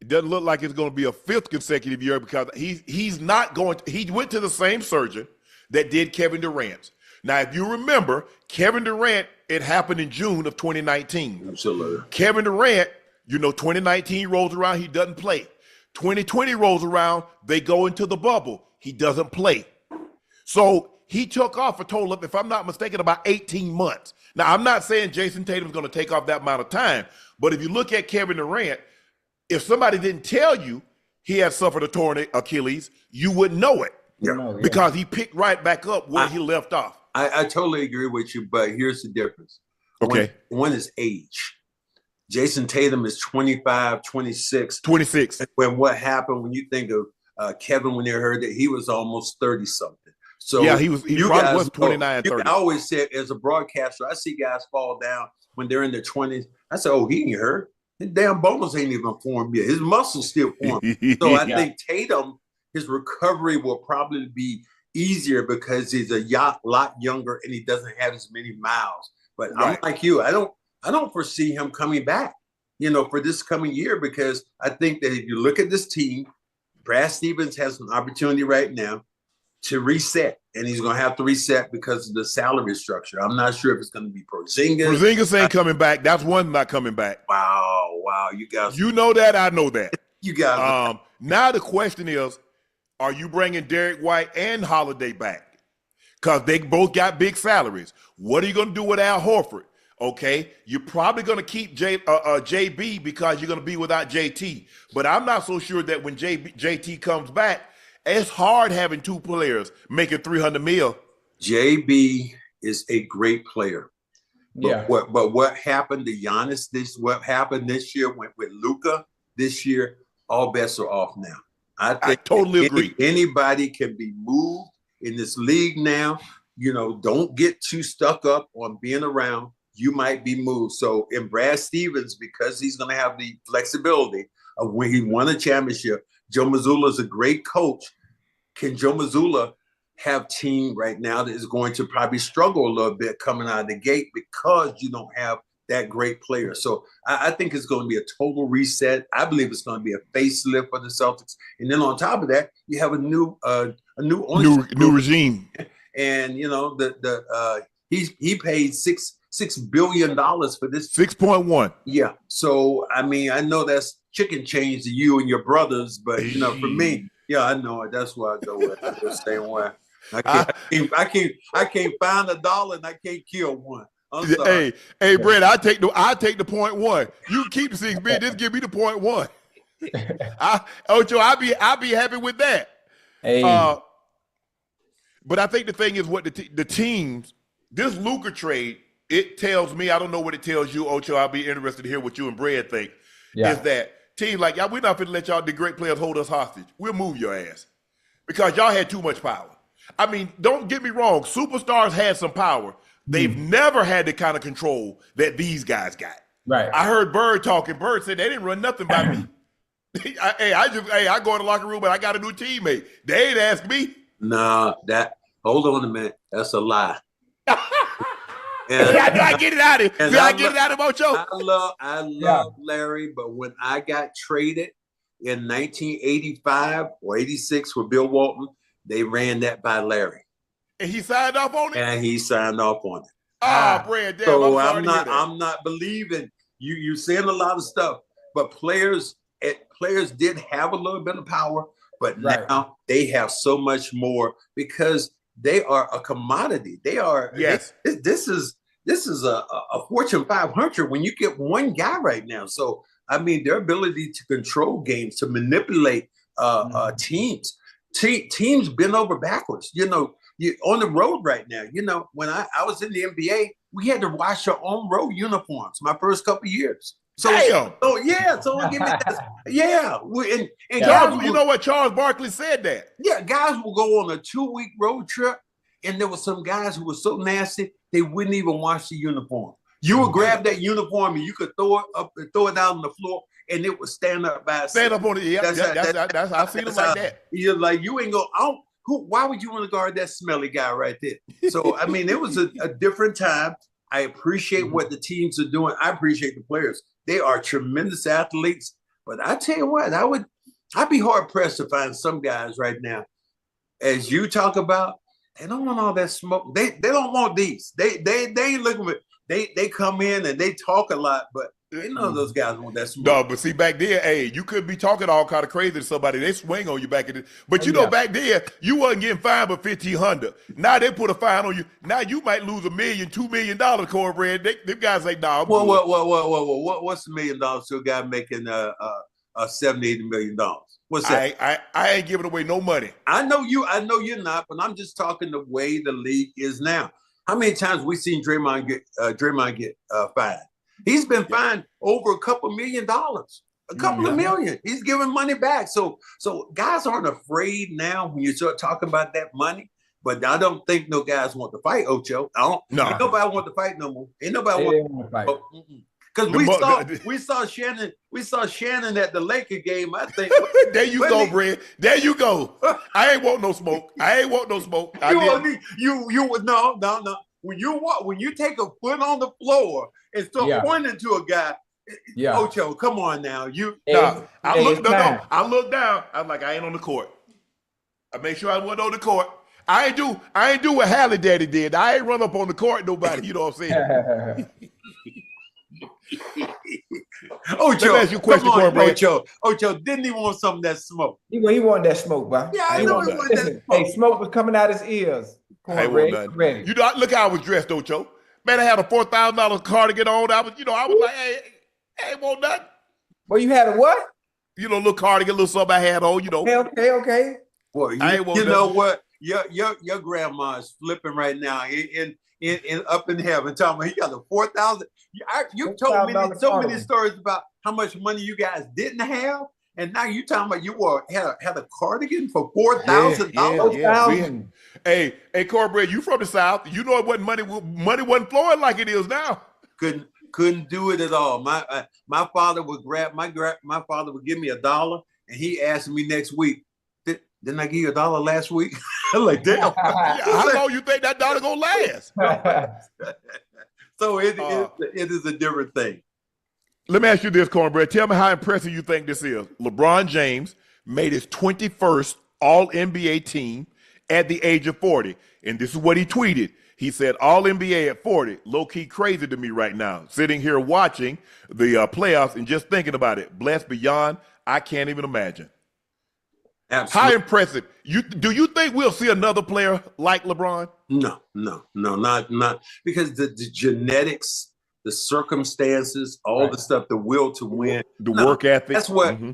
It doesn't look like it's going to be a 5th consecutive year because he's not going to, he went to the same surgeon that did Kevin Durant. Now, if you remember, Kevin Durant, it happened in June of 2019. Absolutely. Kevin Durant, 2019 rolls around, he doesn't play. 2020 rolls around, they go into the bubble. He doesn't play. So he took off a total of, if I'm not mistaken, about 18 months. Now, I'm not saying Jason Tatum's going to take off that amount of time, but if you look at Kevin Durant, if somebody didn't tell you he had suffered a torn Achilles, you wouldn't know it. Because he picked right back up where he left off. I totally agree with you, but here's the difference. Okay. One is age. Jason Tatum is 25, 26. 26. When what happened, when you think of Kevin, when they heard that he was almost 30-something. So yeah, he probably was 29, 30. I always said, as a broadcaster, I see guys fall down when they're in their 20s. I said, oh, he ain't hurt. His damn bones ain't even formed yet. His muscles still formed. So I think Tatum, his recovery will probably be easier because he's a lot younger and he doesn't have as many miles. But I'm like you. I don't foresee him coming back, for this coming year, because I think that if you look at this team, Brad Stevens has an opportunity right now to reset, and he's going to have to reset because of the salary structure. I'm not sure if it's going to be Porzingis. Porzingis ain't coming back. That's one not coming back. Wow, you guys. You know that, I know that. You guys. Now the question is, are you bringing Derek White and Holiday back? Because they both got big salaries. What are you going to do with Al Horford? Okay, you're probably going to keep JB because you're going to be without JT. But I'm not so sure that when JT comes back, it's hard having two players making $300 million. JB is a great player. Yeah. But what happened to Giannis what happened this year with Luka this year, all bets are off now. I totally agree. Anybody can be moved in this league now. Don't get too stuck up on being around. You might be moved. So in Brad Stevens, because he's going to have the flexibility of when he won a championship, Joe Mazzulla is a great coach. Can Joe Mazzulla have team right now that is going to probably struggle a little bit coming out of the gate because you don't have that great player? So I think it's going to be a total reset. I believe it's going to be a facelift for the Celtics. And then on top of that, you have a new regime. And he paid $6 billion for this. 6.1. Yeah. So I mean, I know that's chicken change to you and your brothers, but for me, yeah, I know it. That's why I go with it the same way. I can't find a dollar and I can't kill one. I'm sorry. Hey, Brett, I take the 0.1. You keep the 6 billion. Just give me the 0.1. Ocho, I'll be happy with that. Hey. But I think the thing is what the teams, this Luka trade, it tells me, I don't know what it tells you, Ocho. I'll be interested to hear what you and Brad think. Yeah. Is that teams like, we're not going to let y'all, the great players, hold us hostage. We'll move your ass because y'all had too much power. I mean, don't get me wrong. Superstars had some power. They've never had the kind of control that these guys got. Right. I heard Bird talking. Bird said they didn't run nothing by me. I go in the locker room and I got a new teammate. They ain't ask me. Nah, hold on a minute. That's a lie. I get it out of him. I get it out of Ocho. I love Larry, but when I got traded in 1985 or 86 with Bill Walton, They ran that by Larry. And he signed off on it? And he signed off on it. Brad, damn, So I'm not believing you saying a lot of stuff, but players did have a little bit of power, but now they have so much more because they are a commodity. They are this is a Fortune 500 when you get one guy right now. So I mean, their ability to control games, to manipulate teams bend over backwards. You know, you on the road right now. You know, when I was in the NBA, we had to wash our own road uniforms my first couple of years. So, damn. So give me that. Yeah. And Charles, you know what? Charles Barkley said that. Yeah, guys will go on a 2-week road trip, and there were some guys who were so nasty they wouldn't even wash the uniform. You would grab that uniform and you could throw it up and throw it out on the floor, and it would stand up by itself. Stand up on it. Yeah, that's I've seen them like that. You're like, you ain't go. Why would you want to guard that smelly guy right there? So I mean, it was a different time. I appreciate what the teams are doing. I appreciate the players. They are tremendous athletes. But I tell you what, I'd be hard pressed to find some guys right now, as you talk about, they don't want all that smoke. They don't want these. They ain't looking for. They come in and they talk a lot, but you know those guys want that smoke. No, but see, back then, hey, you could be talking all kind of crazy to somebody. They swing on you back in the, but you know, back then, you wasn't getting fined but $1,500. Now they put a fine on you. Now you might lose $1 million, $2 million, Cornbread. Them guys say, nah. What's $1 million to a guy making $70-80 million? What's that? I ain't giving away no money. I know you're not, but I'm just talking the way the league is now. How many times we seen Draymond get fined? He's been fined over a couple $1 million, a couple of million. He's giving money back. So guys aren't afraid now when you start talking about that money. But I don't think no guys want to fight, Ocho. Ain't nobody want to fight no more. Ain't nobody want to fight. Because we saw Shannon at the Laker game. I think there you go, Brad. There you go. I ain't want no smoke. No. When you take a foot on the floor and start pointing to a guy, Ocho, come on now. I looked down. I was like, I ain't on the court. I made sure I wasn't on the court. I ain't do what Hali Daddy did. I ain't run up on the court nobody. You know what I'm saying? Ocho, let me ask you a question, Ocho, didn't he want some of that smoke? He wanted that smoke, bro. Yeah, I know he wanted that smoke. Hey, smoke was coming out his ears. Ready. You know, look how I was dressed, Ocho. Man, I had a $4,000 cardigan on. I was like, hey, I ain't want nothing. Well, you had a what? You know, little cardigan, little something I had on. You know. Okay. Well, you know what? Your grandma is flipping right now in up in heaven. Talking about he got a 4,000. You told me so many stories about how much money you guys didn't have, and now you talking about you had a cardigan for $4,000. Hey, Cornbread, you from the South? You know it wasn't money wasn't flowing like it is now. Couldn't do it at all. My father would my father would give me $1, and he asked me next week, didn't I give you $1 last week? I'm like, damn. How long you think that dollar gonna last? So it is a different thing. Let me ask you this, Cornbread. Tell me how impressive you think this is. LeBron James made his 21st All-NBA team at the age of 40. And this is what he tweeted. He said, All-NBA at 40, low-key crazy to me right now. Sitting here watching the playoffs and just thinking about it. Blessed beyond, I can't even imagine. Absolutely. How impressive. Do you think we'll see another player like LeBron? No, not because the genetics, the circumstances, all the stuff, the will to win, the work ethic.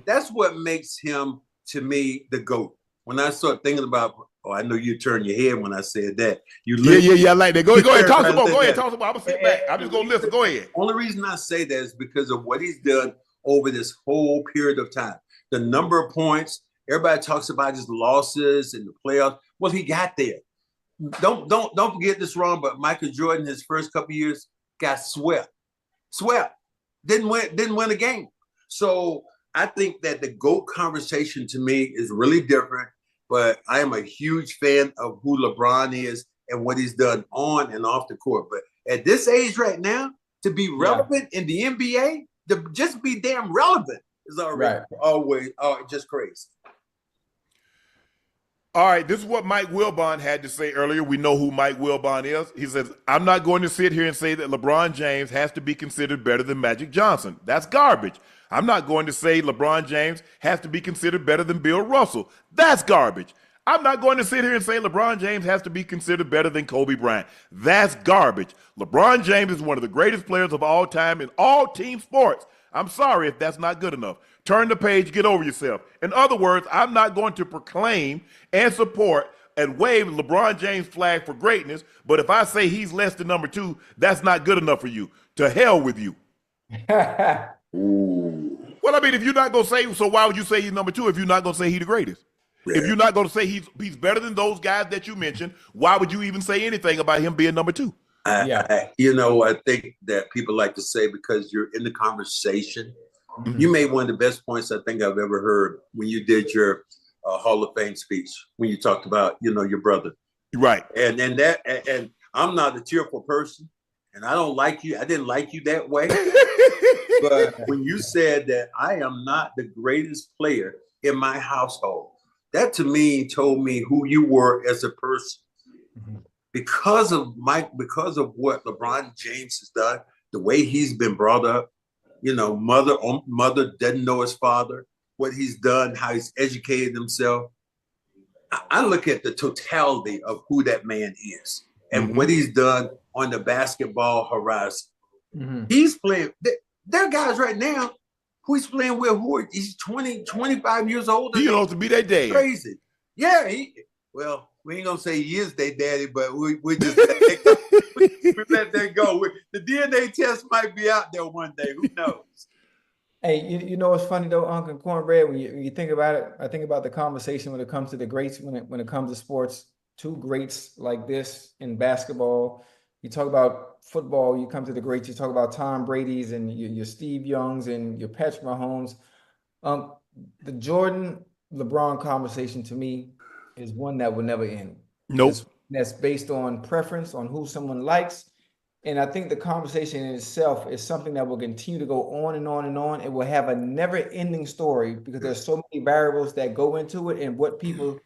That's what makes him, to me, the GOAT. When I start thinking about, I know you turned your head when I said that. I like that. Go ahead, talk about. Go ahead, talk about. I'm gonna sit back. I'm just gonna listen. Go ahead. Only reason I say that is because of what he's done over this whole period of time. The number of points. Everybody talks about his losses in the playoffs. Well, he got there. Don't forget this wrong, but Michael Jordan, his first couple of years, got swept. Didn't win a game. So I think that the GOAT conversation to me is really different, but I am a huge fan of who LeBron is and what he's done on and off the court. But at this age right now, to be relevant in the NBA, to just be damn relevant is already always just crazy. All right, this is what Mike Wilbon had to say earlier. We know who Mike Wilbon is. He says, I'm not going to sit here and say that LeBron James has to be considered better than Magic Johnson. That's garbage. I'm not going to say LeBron James has to be considered better than Bill Russell. That's garbage. I'm not going to sit here and say LeBron James has to be considered better than Kobe Bryant. That's garbage. LeBron James is one of the greatest players of all time in all team sports. I'm sorry if that's not good enough. Turn the page, get over yourself. In other words, I'm not going to proclaim and support and wave LeBron James' flag for greatness, but if I say he's less than number 2, that's not good enough for you. To hell with you. Well, I mean, if you're not going to say, so why would you say he's number 2 if you're not going to say he's the greatest? Yeah. If you're not going to say he's better than those guys that you mentioned, why would you even say anything about him being number 2? I think that people like to say because you're in the conversation. Mm-hmm. You made one of the best points I think I've ever heard when you did your Hall of Fame speech, when you talked about, your brother. Right. And I'm not a tearful person, and I don't like you. I didn't like you that way. But when you said that I am not the greatest player in my household, that to me told me who you were as a person. Mm-hmm. Because of what LeBron James has done, the way he's been brought up, mother doesn't know his father, what he's done, how he's educated himself. I look at the totality of who that man is and mm-hmm. what he's done on the basketball horizon. Mm-hmm. He's playing. There are guys right now who he's playing with he's 20, 25 years old. He ought to be that dad. Crazy. Yeah. We ain't gonna say he is their daddy, but we just we let that go. The DNA test might be out there one day. Who knows? Hey, you know what's funny though, Uncle Cornbread? When you think about it, I think about the conversation when it comes to the greats, when it comes to sports. 2 greats like this in basketball. You talk about football, you come to the greats. You talk about Tom Brady's and your Steve Youngs and your Patrick Mahomes. The Jordan LeBron conversation to me is one that will never end. Nope. That's based on preference, on who someone likes. And I think the conversation in itself is something that will continue to go on and on and on. It will have a never-ending story because there's so many variables that go into it and what people,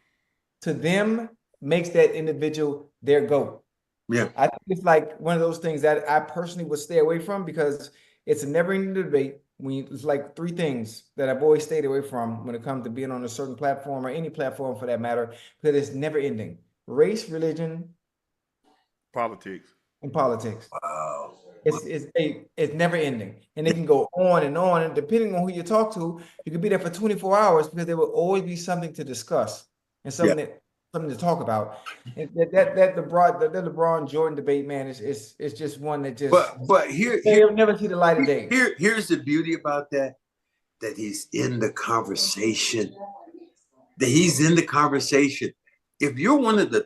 to them, makes that individual their GOAT. Yeah. I think it's like one of those things that I personally would stay away from because it's a never-ending debate. It's like 3 things that I've always stayed away from when it comes to being on a certain platform or any platform for that matter, because it's never ending. Race, religion, politics. And politics. Wow. It's never ending. And it can go on. And depending on who you talk to, you could be there for 24 hours because there will always be something to discuss and something to talk about. And that LeBron Jordan debate, man, is just one that just but here you'll never see the light of day. Here's the beauty about that he's in the conversation. If you're one of the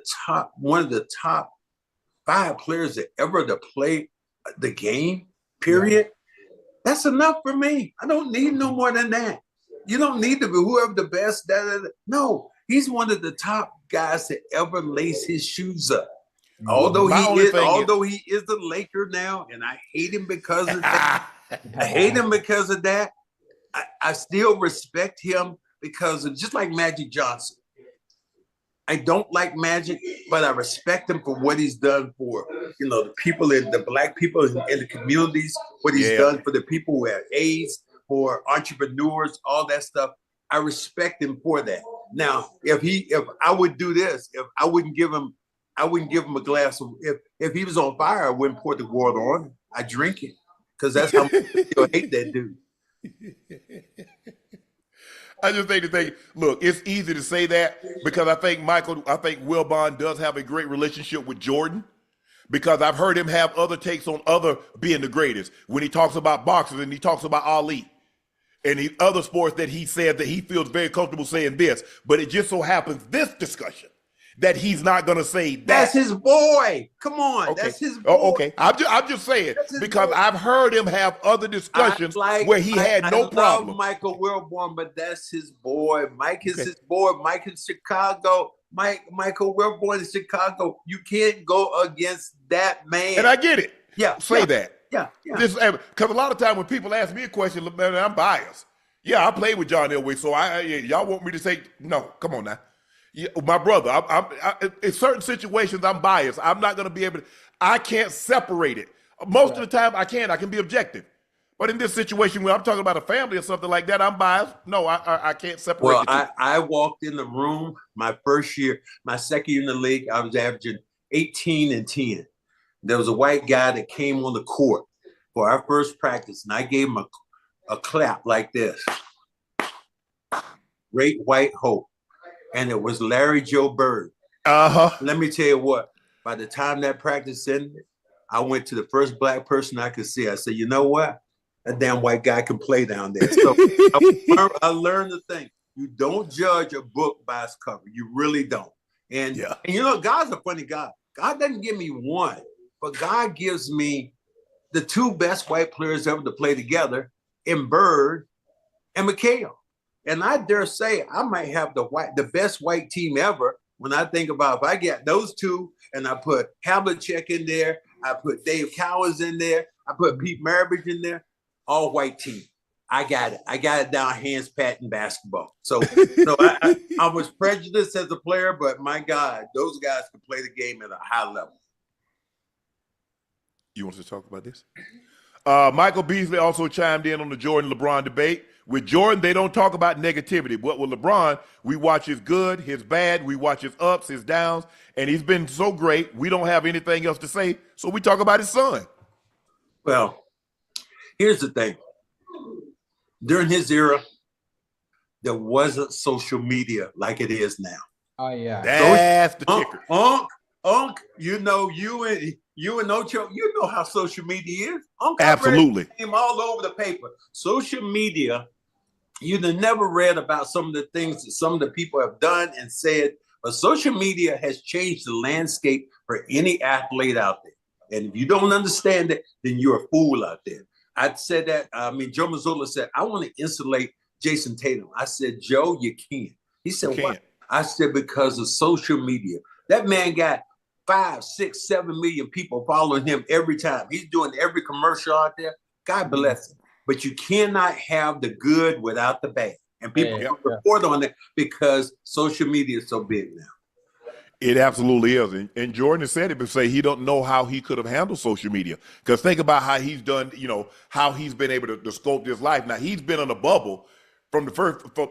top 5 players that ever to play the game, period, that's enough for me. I don't need no more than that. You don't need to be whoever the best. No, he's one of the top guys to ever lace his shoes up. Although he is a Laker now, and I hate him because of that. I still respect him because of just like Magic Johnson. I don't like Magic, but I respect him for what he's done for, the people the black people in the communities, what he's done for the people who have AIDS, for entrepreneurs, all that stuff. I respect him for that. Now, if I would do this, if I wouldn't give him a glass of, if he was on fire, I wouldn't pour the water on him. I drink it because that's how much I hate that dude. I just think look, it's easy to say that because I think Wilbon does have a great relationship with Jordan because I've heard him have other takes on other being the greatest when he talks about boxers and he talks about Ali and the other sports that he said that he feels very comfortable saying this, but it just so happens this discussion that he's not going to say that. That's his boy. Come on. Okay. That's his boy. Oh, okay. I'm just saying because boy. I've heard him have other discussions where he had no problem. I love Michael Wilbon, but that's his boy. Mike is his boy. Mike in Chicago. Michael Wilbon in Chicago. You can't go against that man. And I get it. Yeah. Say that. Yeah. Because a lot of time when people ask me a question, man, I'm biased. Yeah, I played with John Elway, so y'all want me to say, no, come on now. Yeah, my brother, in certain situations, I'm biased. I'm not going to be able to, I can't separate it. Most of the time, I can be objective. But in this situation where I'm talking about a family or something like that, I'm biased. No, I can't separate Well, the two. I walked in the room my first year, my second year in the league, I was averaging 18 and 10. There was a white guy that came on the court for our first practice, and I gave him a clap like this. Great White Hope. And it was Larry Joe Bird. Uh-huh. Let me tell you what, by the time that practice ended, I went to the first black person I could see. I said, you know what? That damn white guy can play down there. So I learned the thing. You don't judge a book by its cover. You really don't. And you know, God's a funny God. God doesn't give me one, but God gives me the two best white players ever to play together in Bird and McHale. And I dare say I might have the best white team ever when I think about if I get those two and I put Havlicek in there, I put Dave Cowers in there, I put Pete Maravich in there, all white team. I got it. I got it down hands pat in basketball. So I was prejudiced as a player, but my God, those guys can play the game at a high level. You want to talk about this? Michael Beasley also chimed in on the Jordan-LeBron debate. With Jordan, they don't talk about negativity. But with LeBron, we watch his good, his bad, we watch his ups, his downs, and he's been so great, we don't have anything else to say, so we talk about his son. Well, here's the thing. During his era, there wasn't social media like it is now. Oh, yeah. That's the kicker. Unc, you know, you and Ocho, you know how social media is. Unc, absolutely. Came all over the paper. Social media, you'd have never read about some of the things that some of the people have done and said, but social media has changed the landscape for any athlete out there. And if you don't understand it, then you're a fool out there. I said that, Joe Mazzola said, I want to insulate Jason Tatum. I said, Joe, you can't. He said, what? I said, because of social media. That man got 5, 6, 7 million people following him every time. He's doing every commercial out there. God bless him. But you cannot have the good without the bad. And people report on it because social media is so big now. It absolutely is. And Jordan has said it, but say he don't know how he could have handled social media. Because think about how he's done, how he's been able to sculpt his life. Now, he's been on a bubble from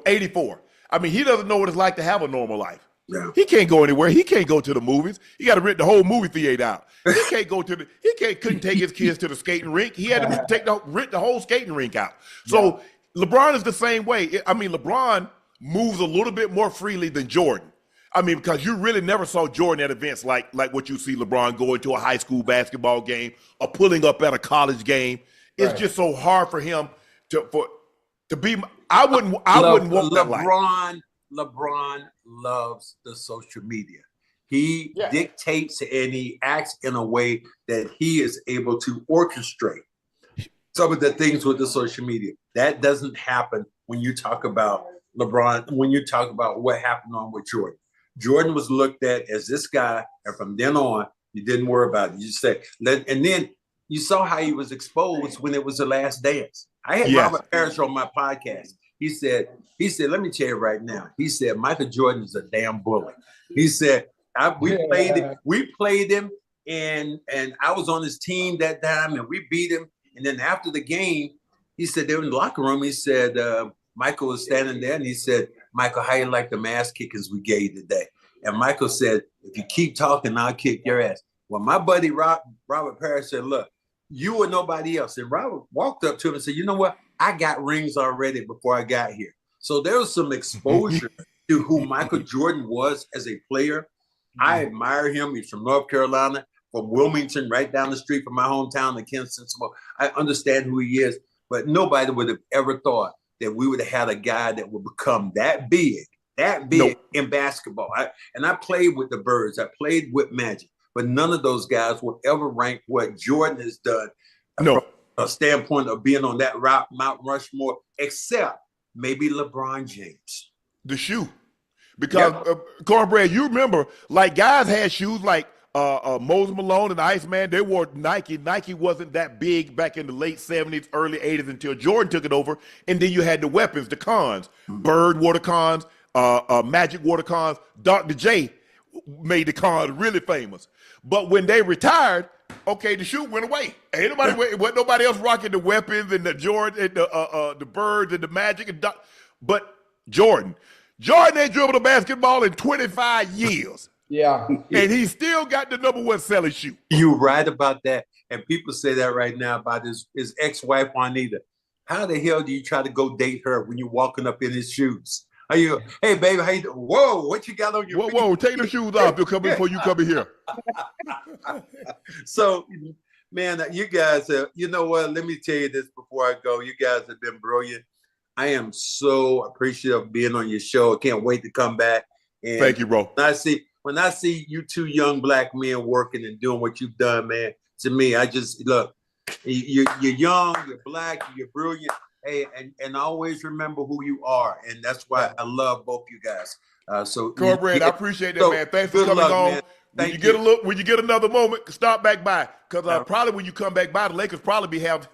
84. I mean, he doesn't know what it's like to have a normal life. Yeah. He can't go anywhere. He can't go to the movies. He got to rent the whole movie theater out. He can't go to couldn't take his kids to the skating rink. He had to rent the whole skating rink out. So LeBron is the same way. I mean, LeBron moves a little bit more freely than Jordan. I mean, because you really never saw Jordan at events like what you see LeBron going to a high school basketball game or pulling up at a college game. It's just so hard for him to be. I wouldn't want that life. LeBron loves the social media. He dictates and he acts in a way that he is able to orchestrate some of the things with the social media. That doesn't happen when you talk about LeBron, when you talk about what happened on with Jordan. Jordan was looked at as this guy, and from then on, you didn't worry about it. You just said, and then you saw how he was exposed when it was The Last Dance. I had Robert Parrish on my podcast. He said, let me tell you right now. He said, Michael Jordan is a damn bully. He said, we played him, and I was on his team that time, and we beat him. And then after the game, he said, they were in the locker room. He said, Michael was standing there, and he said, Michael, how you like the ass kickings we gave today? And Michael said, if you keep talking, I'll kick your ass. Well, my buddy Robert Parrish said, look, you or nobody else. And Robert walked up to him and said, you know what? I got rings already before I got here. So there was some exposure to who Michael Jordan was as a player. I admire him. He's from North Carolina, from Wilmington, right down the street from my hometown in Kinston. So I understand who he is, but nobody would have ever thought that we would have had a guy that would become that big in basketball. I played with the Birds. I played with Magic, but none of those guys will ever rank what Jordan has done. From a standpoint of being on that route, Mount Rushmore, except maybe LeBron James. The shoe. Because, Cornbread, you remember, like, guys had shoes like Moses Malone and the Iceman. They wore Nike. Nike wasn't that big back in the late 70s, early 80s until Jordan took it over. And then you had the weapons, the cons. Bird wore the cons. magic water cons. Dr. J made the cons really famous. But when they retired, okay, the shoe went away. Ain't nobody, wasn't nobody else rocking the weapons and the Jordan and the birds and the magic and but Jordan ain't dribbled a basketball in 25 years. Yeah. And he still got the #1 selling shoe. You're right about that. And people say that right now about his ex-wife, Juanita. How the hell do you try to go date her when you're walking up in his shoes? Are you, hey, baby, how you doing? Whoa, what you got on your feet? Whoa, take the shoes off. You'll come in before you come in here. So, man, you guys, you know what? Let me tell you this before I go. You guys have been brilliant. I am so appreciative of being on your show. I can't wait to come back. And thank you, bro. When I see you two young black men working and doing what you've done, man, to me, I just, look, you're young, you're black, you're brilliant. Hey, and always remember who you are. And that's why I love both you guys. So Cornbread, I appreciate that, man. Thanks for coming on. Man. When you get another moment, stop back by. Because probably when you come back by, the Lakers probably have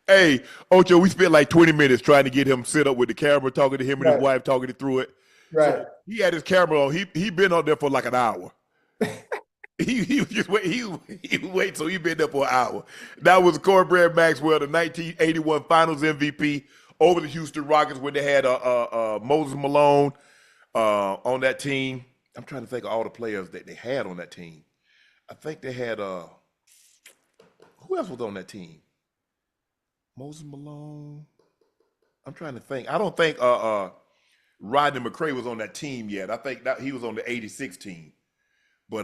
Hey, Ocho, we spent like 20 minutes trying to get him sit up with the camera, talking to him and his wife, talking it through it. Right. So he had his camera on. He been on there for like an hour. he just wait. He wait. So he been there for an hour. That was Cornbread Maxwell, the 1981 Finals MVP over the Houston Rockets when they had Moses Malone on that team. I'm trying to think of all the players that they had on that team. I think they had who else was on that team? Moses Malone. I'm trying to think. I don't think Rodney McCray was on that team yet. I think that he was on the 86 team. But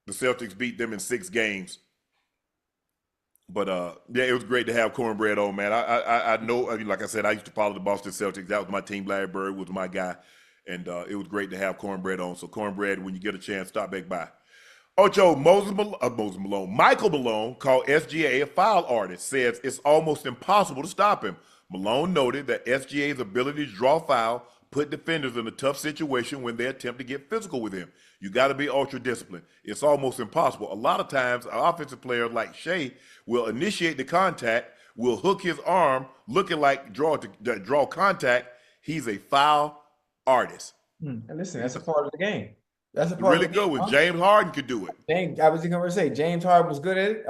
the Celtics beat them in 6 games. But yeah, it was great to have Cornbread on, man. I know, I mean, like I said, I used to follow the Boston Celtics. That was my team. Larry Bird was my guy. And it was great to have Cornbread on. So Cornbread, when you get a chance, stop back by. Ocho, Michael Malone called SGA a foul artist, says it's almost impossible to stop him. Malone noted that SGA's ability to draw foul put defenders in a tough situation when they attempt to get physical with him. You got to be ultra disciplined. It's almost impossible. A lot of times, an offensive player like Shea will initiate the contact, will hook his arm, looking like draw contact. He's a foul artist. And listen, that's a part of the game. That's a part really good one. James Harden could do it. I was going to say James Harden was good at it.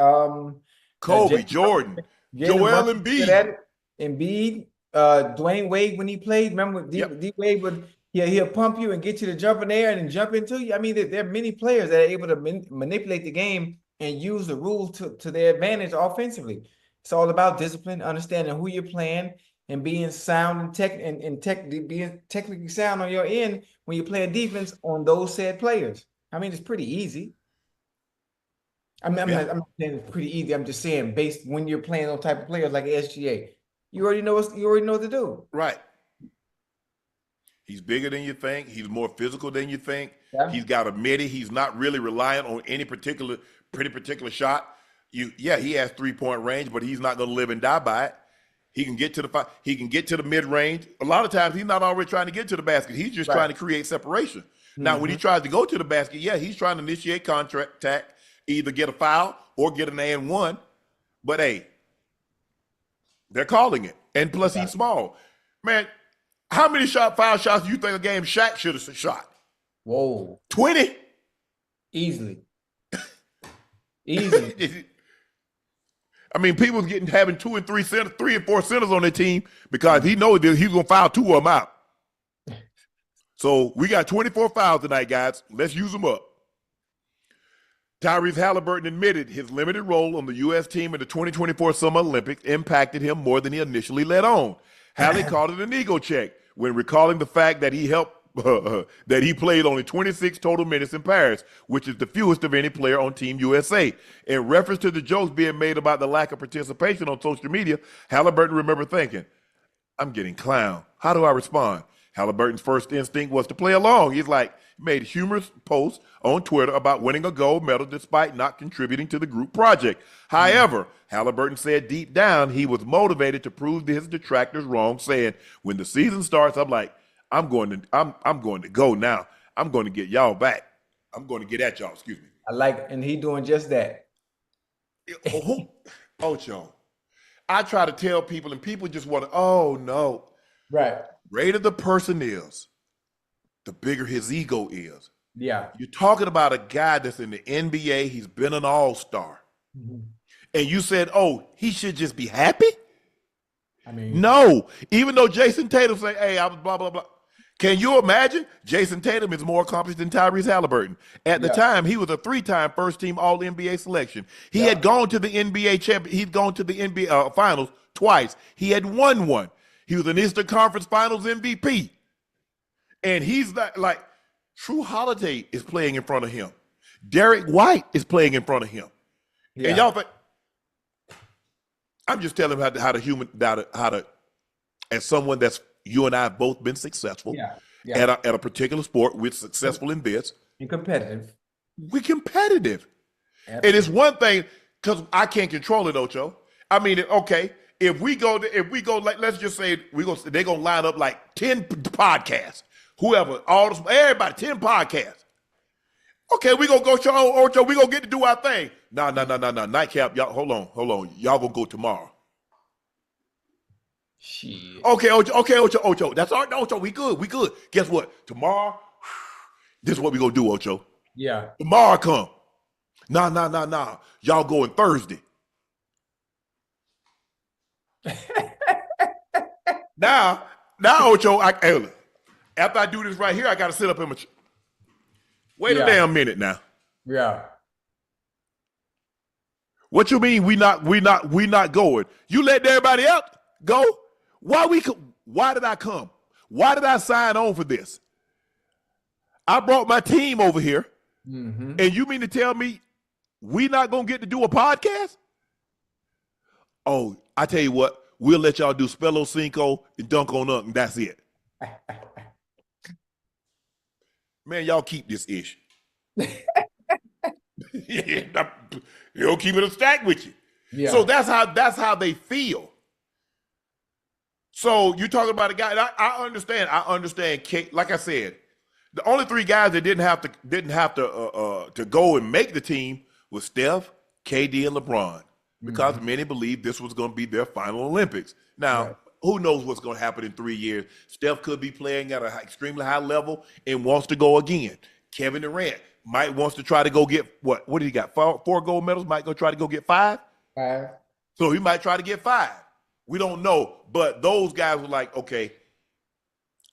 Kobe, Jordan, Joel Embiid. Embiid, Dwayne Wade when he played. Remember, D Wade would he'll pump you and get you to jump in there and then jump into you. I mean, there are many players that are able to manipulate the game and use the rules to their advantage offensively. It's all about discipline, understanding who you're playing, and being sound and being technically sound on your end when you're playing defense on those said players. I mean, it's pretty easy. I'm not saying it's pretty easy. I'm just saying, based when you're playing those type of players like SGA, you already know what to do. Right. He's bigger than you think. He's more physical than you think. Yeah. He's got a midi. He's not really reliant on any particular shot. He has 3-point range, but he's not going to live and die by it. He can get to the mid-range. A lot of times he's not already trying to get to the basket. He's just trying to create separation. Now, when he tries to go to the basket, he's trying to initiate contact, either get a foul or get an and one. But hey, they're calling it. And plus he's small. Man, how many foul shots do you think a game Shaq should have shot? Whoa. 20? Easily. Easily. I mean, people having 2 and 3 centers, 3 and 4 centers on their team because he knows that he's going to foul 2 of them out. So we got 24 fouls tonight, guys. Let's use them up. Tyrese Haliburton admitted his limited role on the U.S. team in the 2024 Summer Olympics impacted him more than he initially let on. Hali called it an ego check when recalling the fact that he played only 26 total minutes in Paris, which is the fewest of any player on Team USA. In reference to the jokes being made about the lack of participation on social media, Haliburton remembered thinking, I'm getting clowned. How do I respond? Haliburton's first instinct was to play along. He's like, made humorous posts on Twitter about winning a gold medal despite not contributing to the group project. However, Haliburton said deep down he was motivated to prove his detractors wrong, saying, when the season starts, I'm going to go now. I'm going to get y'all back. I'm going to get at y'all, excuse me. And he doing just that. Ocho. I try to tell people and people just want to, oh no. Right. Greater the person is, the bigger his ego is. Yeah. You're talking about a guy that's in the NBA. He's been an all-star. Mm-hmm. And you said, oh, he should just be happy? I mean, No. Even though Jason Tatum say, hey, I was blah, blah, blah. Can you imagine? Jason Tatum is more accomplished than Tyrese Haliburton. At the time, he was a 3-time first-team All-NBA selection. He had gone to the NBA he'd gone to the NBA Finals twice. He had won one. He was an Eastern Conference Finals MVP. And he's not like True Holiday is playing in front of him. Derek White is playing in front of him. Yeah. And y'all think I'm just telling him how to as someone that's you and I have both been successful at a particular sport. We're successful in this. And competitive. We're competitive. Absolutely. And it's one thing because I can't control it, Ocho. I mean, okay, if we go, like, let's just say they're gonna line up like 10 podcasts, whoever, everybody, 10 podcasts. Okay, we gonna go show Ocho. We gonna get to do our thing. No. Nightcap, y'all. Hold on. Y'all gonna go tomorrow. Shit. Okay, Ocho. That's all right, Ocho. We good. Guess what? Tomorrow, this is what we gonna do, Ocho. Yeah. Tomorrow come. Nah. Y'all going Thursday. now, Ocho, after I do this right here, I gotta sit up in my wait a damn minute now. Yeah. What you mean we not going? You let everybody else go? Why did I come? Why did I sign on for this? I brought my team over here, and you mean to tell me we not gonna get to do a podcast? Oh, I tell you what, we'll let y'all do Ochocinco and dunk on up, and that's it. Man, y'all keep this ish. You'll keep it a stack with you. Yeah. So that's how they feel. So you talking about a guy? I understand. Like I said, the only 3 guys that didn't have to go and make the team was Steph, KD, and LeBron, because many believe this was going to be their final Olympics. Now, who knows what's going to happen in 3 years? Steph could be playing at an extremely high level and wants to go again. Kevin Durant might wants to try to go get what did he got? 4 gold medals. Might go try to go get 5. 5. So he might try to get 5. We don't know, but those guys were like, okay,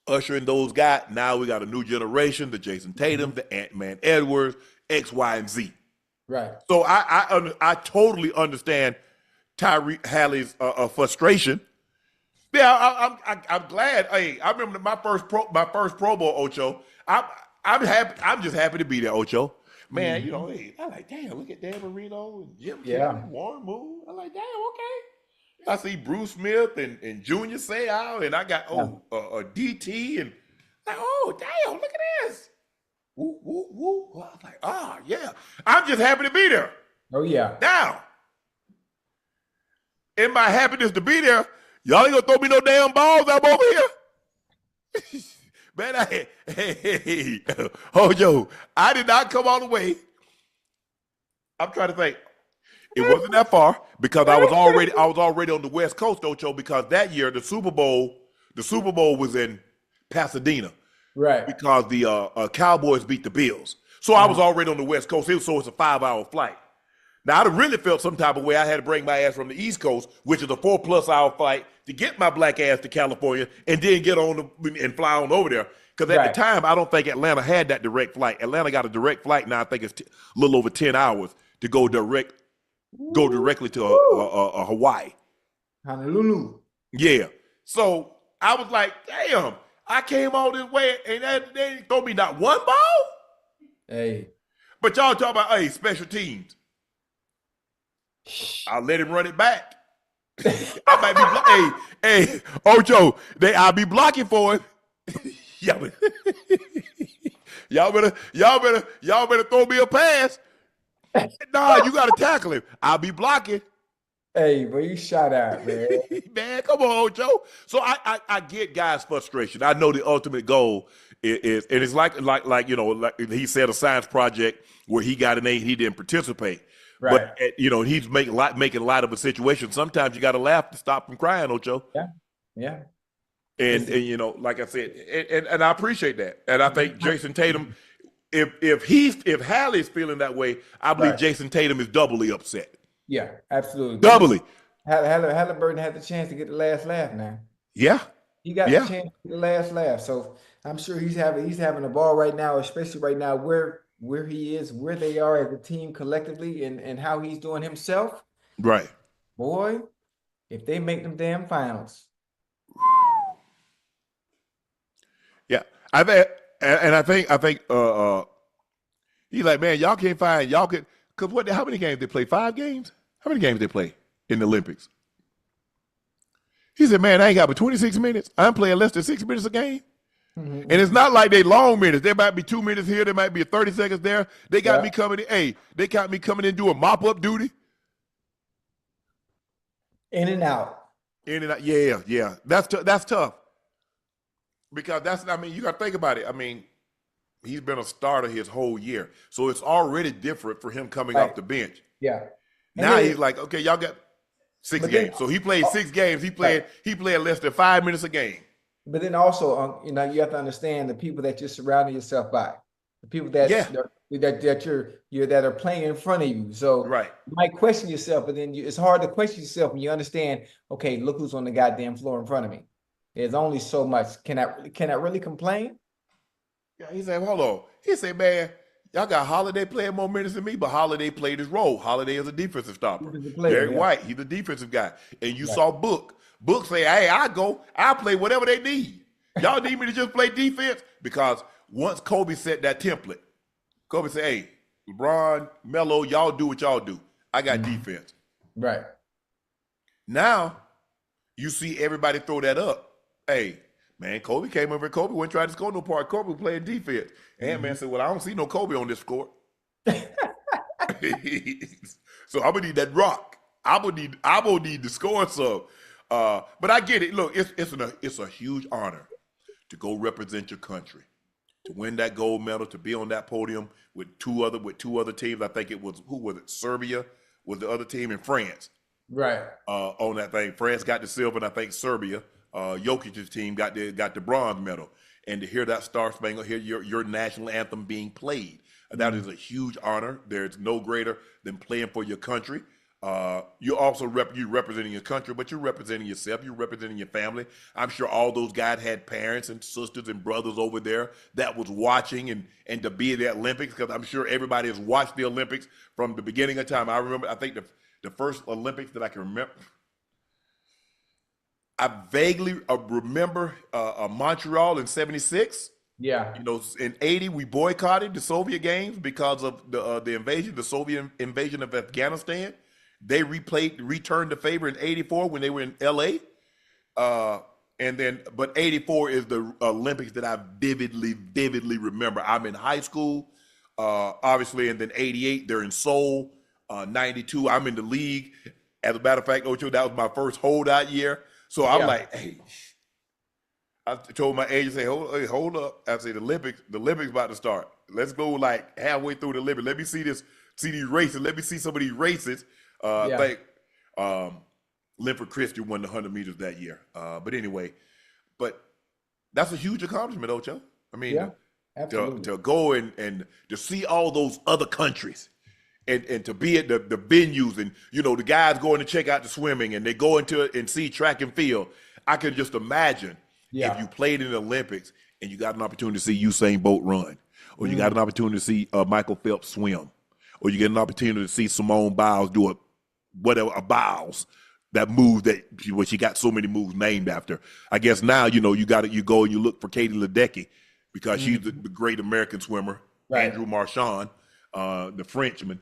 Usher and those guys. Now we got a new generation: the Jason Tatum, the Ant-Man Edwards, X, Y, and Z. Right. So I totally understand Tyrese Hali's frustration. Yeah, I'm glad. Hey, I remember my first Pro Bowl, Ocho. I'm happy. I'm just happy to be there, Ocho. Man, you know, hey, I'm like, damn, look at Dan Marino and Jim Kelly, Warren Moon. I'm like, damn, okay. I see Bruce Smith and Junior Seau, and I got DT, and like, oh, damn, look at this. Woo, woo, woo. I was like, yeah. I'm just happy to be there. Oh, yeah. Now, in my happiness to be there, y'all ain't gonna throw me no damn balls. I'm over here. Man, hey, Ocho, I did not come all the way. I'm trying to think. It wasn't that far because I was already on the West Coast, Ocho, because that year the Super Bowl was in Pasadena. Right. Because the Cowboys beat the Bills. So I was already on the West Coast. So it's a 5-hour flight. Now, I'd have really felt some type of way. I had to bring my ass from the East Coast, which is a 4+ hour flight, to get my black ass to California and then get on and fly on over there. Because at the time, I don't think Atlanta had that direct flight. Atlanta got a direct flight now. I think it's a little over 10 hours to go directly to Hawaii. Honolulu. Yeah. So I was like, damn, I came all this way and they didn't throw me not one ball? Hey. But y'all talking about, hey, special teams. I'll let him run it back. I might be hey, Ocho, I'll be blocking for it. y'all better throw me a pass. Nah, you gotta tackle him. I'll be blocking. Hey, but you shot out, man. Man, come on, Joe. So I get guys' frustration. I know the ultimate goal is and it's like you know, like he said, a science project where he got an A and he didn't participate. Right. But you know, he's making light of a situation. Sometimes you got to laugh to stop from crying, Ocho. Yeah, yeah. And you know, like I said, and I appreciate that. And I think Jason Tatum, if Hallie's feeling that way, I believe Jason Tatum is doubly upset. Yeah, absolutely. Doubly. Haliburton had the chance to get the last laugh now. Yeah. He got the chance to get the last laugh. So I'm sure he's having a ball right now, especially right now where he is, where they are as a team collectively, and how he's doing himself. Right. Boy, if they make them damn finals. Yeah. I think he's like, man, y'all can't find because how many games they play? 5 games? How many games they play in the Olympics? He said, man, I ain't got but 26 minutes. I'm playing less than 6 minutes a game. Mm-hmm. And it's not like they long minutes. There might be 2 minutes here. There might be 30 seconds there. They got me coming in. Hey, they got me coming in doing mop-up duty. In and out. Yeah. That's tough. Because you got to think about it. I mean, he's been a starter his whole year. So it's already different for him coming off the bench. Yeah. Now he's like, okay, y'all got 6 games. So he played 6 games. He played less than 5 minutes a game. But then also, you have to understand the people that you're surrounding yourself by, the people that that are playing in front of you. So you might question yourself, but then it's hard to question yourself when you understand. Okay, look who's on the goddamn floor in front of me. There's only so much. Can I really complain? Yeah, he said, hold on. He said, man, y'all got Holiday playing more minutes than me, but Holiday played his role. Holiday is a defensive stopper. Very White, he's a defensive guy. And you saw Book say, hey, I'll play whatever they need. Y'all need me to just play defense? Because once Kobe set that template, Kobe said, hey, LeBron, Melo, y'all do what y'all do. I got defense. Right. Now, you see everybody throw that up. Hey, man, Kobe came over. Kobe wouldn't try to score no part. Kobe was playing defense. And man said, well, I don't see no Kobe on this court. So I'm going to need that rock. I'm going to need to score some. But I get it. Look, it's a huge honor to go represent your country, to win that gold medal, to be on that podium with two other teams. I think who was it? Serbia was the other team, in France. Right. On that thing. France got the silver, and I think Serbia, Jokic's team got the bronze medal. And to hear that Star Spangled, hear your national anthem being played, that is a huge honor. There's no greater than playing for your country. You also representing your country, but you're representing yourself. You're representing your family. I'm sure all those guys had parents and sisters and brothers over there that was watching and to be at the Olympics, because I'm sure everybody has watched the Olympics from the beginning of time. I think the first Olympics that I can remember, I vaguely remember Montreal in '76. Yeah. In '80, we boycotted the Soviet games because of the Soviet invasion of Afghanistan. They returned the favor in '84 when they were in LA. But '84 is the Olympics that I vividly remember. I'm in high school, obviously, and then '88, they're in Seoul. '92, I'm in the league. As a matter of fact, Ocho, that was my first holdout year. So I'm like, hey, I told my agent, say, hold up. I said, the Olympics about to start. Let's go like halfway through the Olympics. Let me see these races. Let me see some of these races. I think Linford Christie won the 100 meters that year. But anyway, that's a huge accomplishment, Ocho. I mean, to go and to see all those other countries and to be at the venues and, the guys going to check out the swimming and they go into it and see track and field. I can just imagine if you played in the Olympics and you got an opportunity to see Usain Bolt run, or you got an opportunity to see Michael Phelps swim, or you get an opportunity to see Simone Biles do a Biles, that move she got so many moves named after. I guess now, you go and you look for Katie Ledecky because she's the great American swimmer. Right. Andrew Marchand, the Frenchman,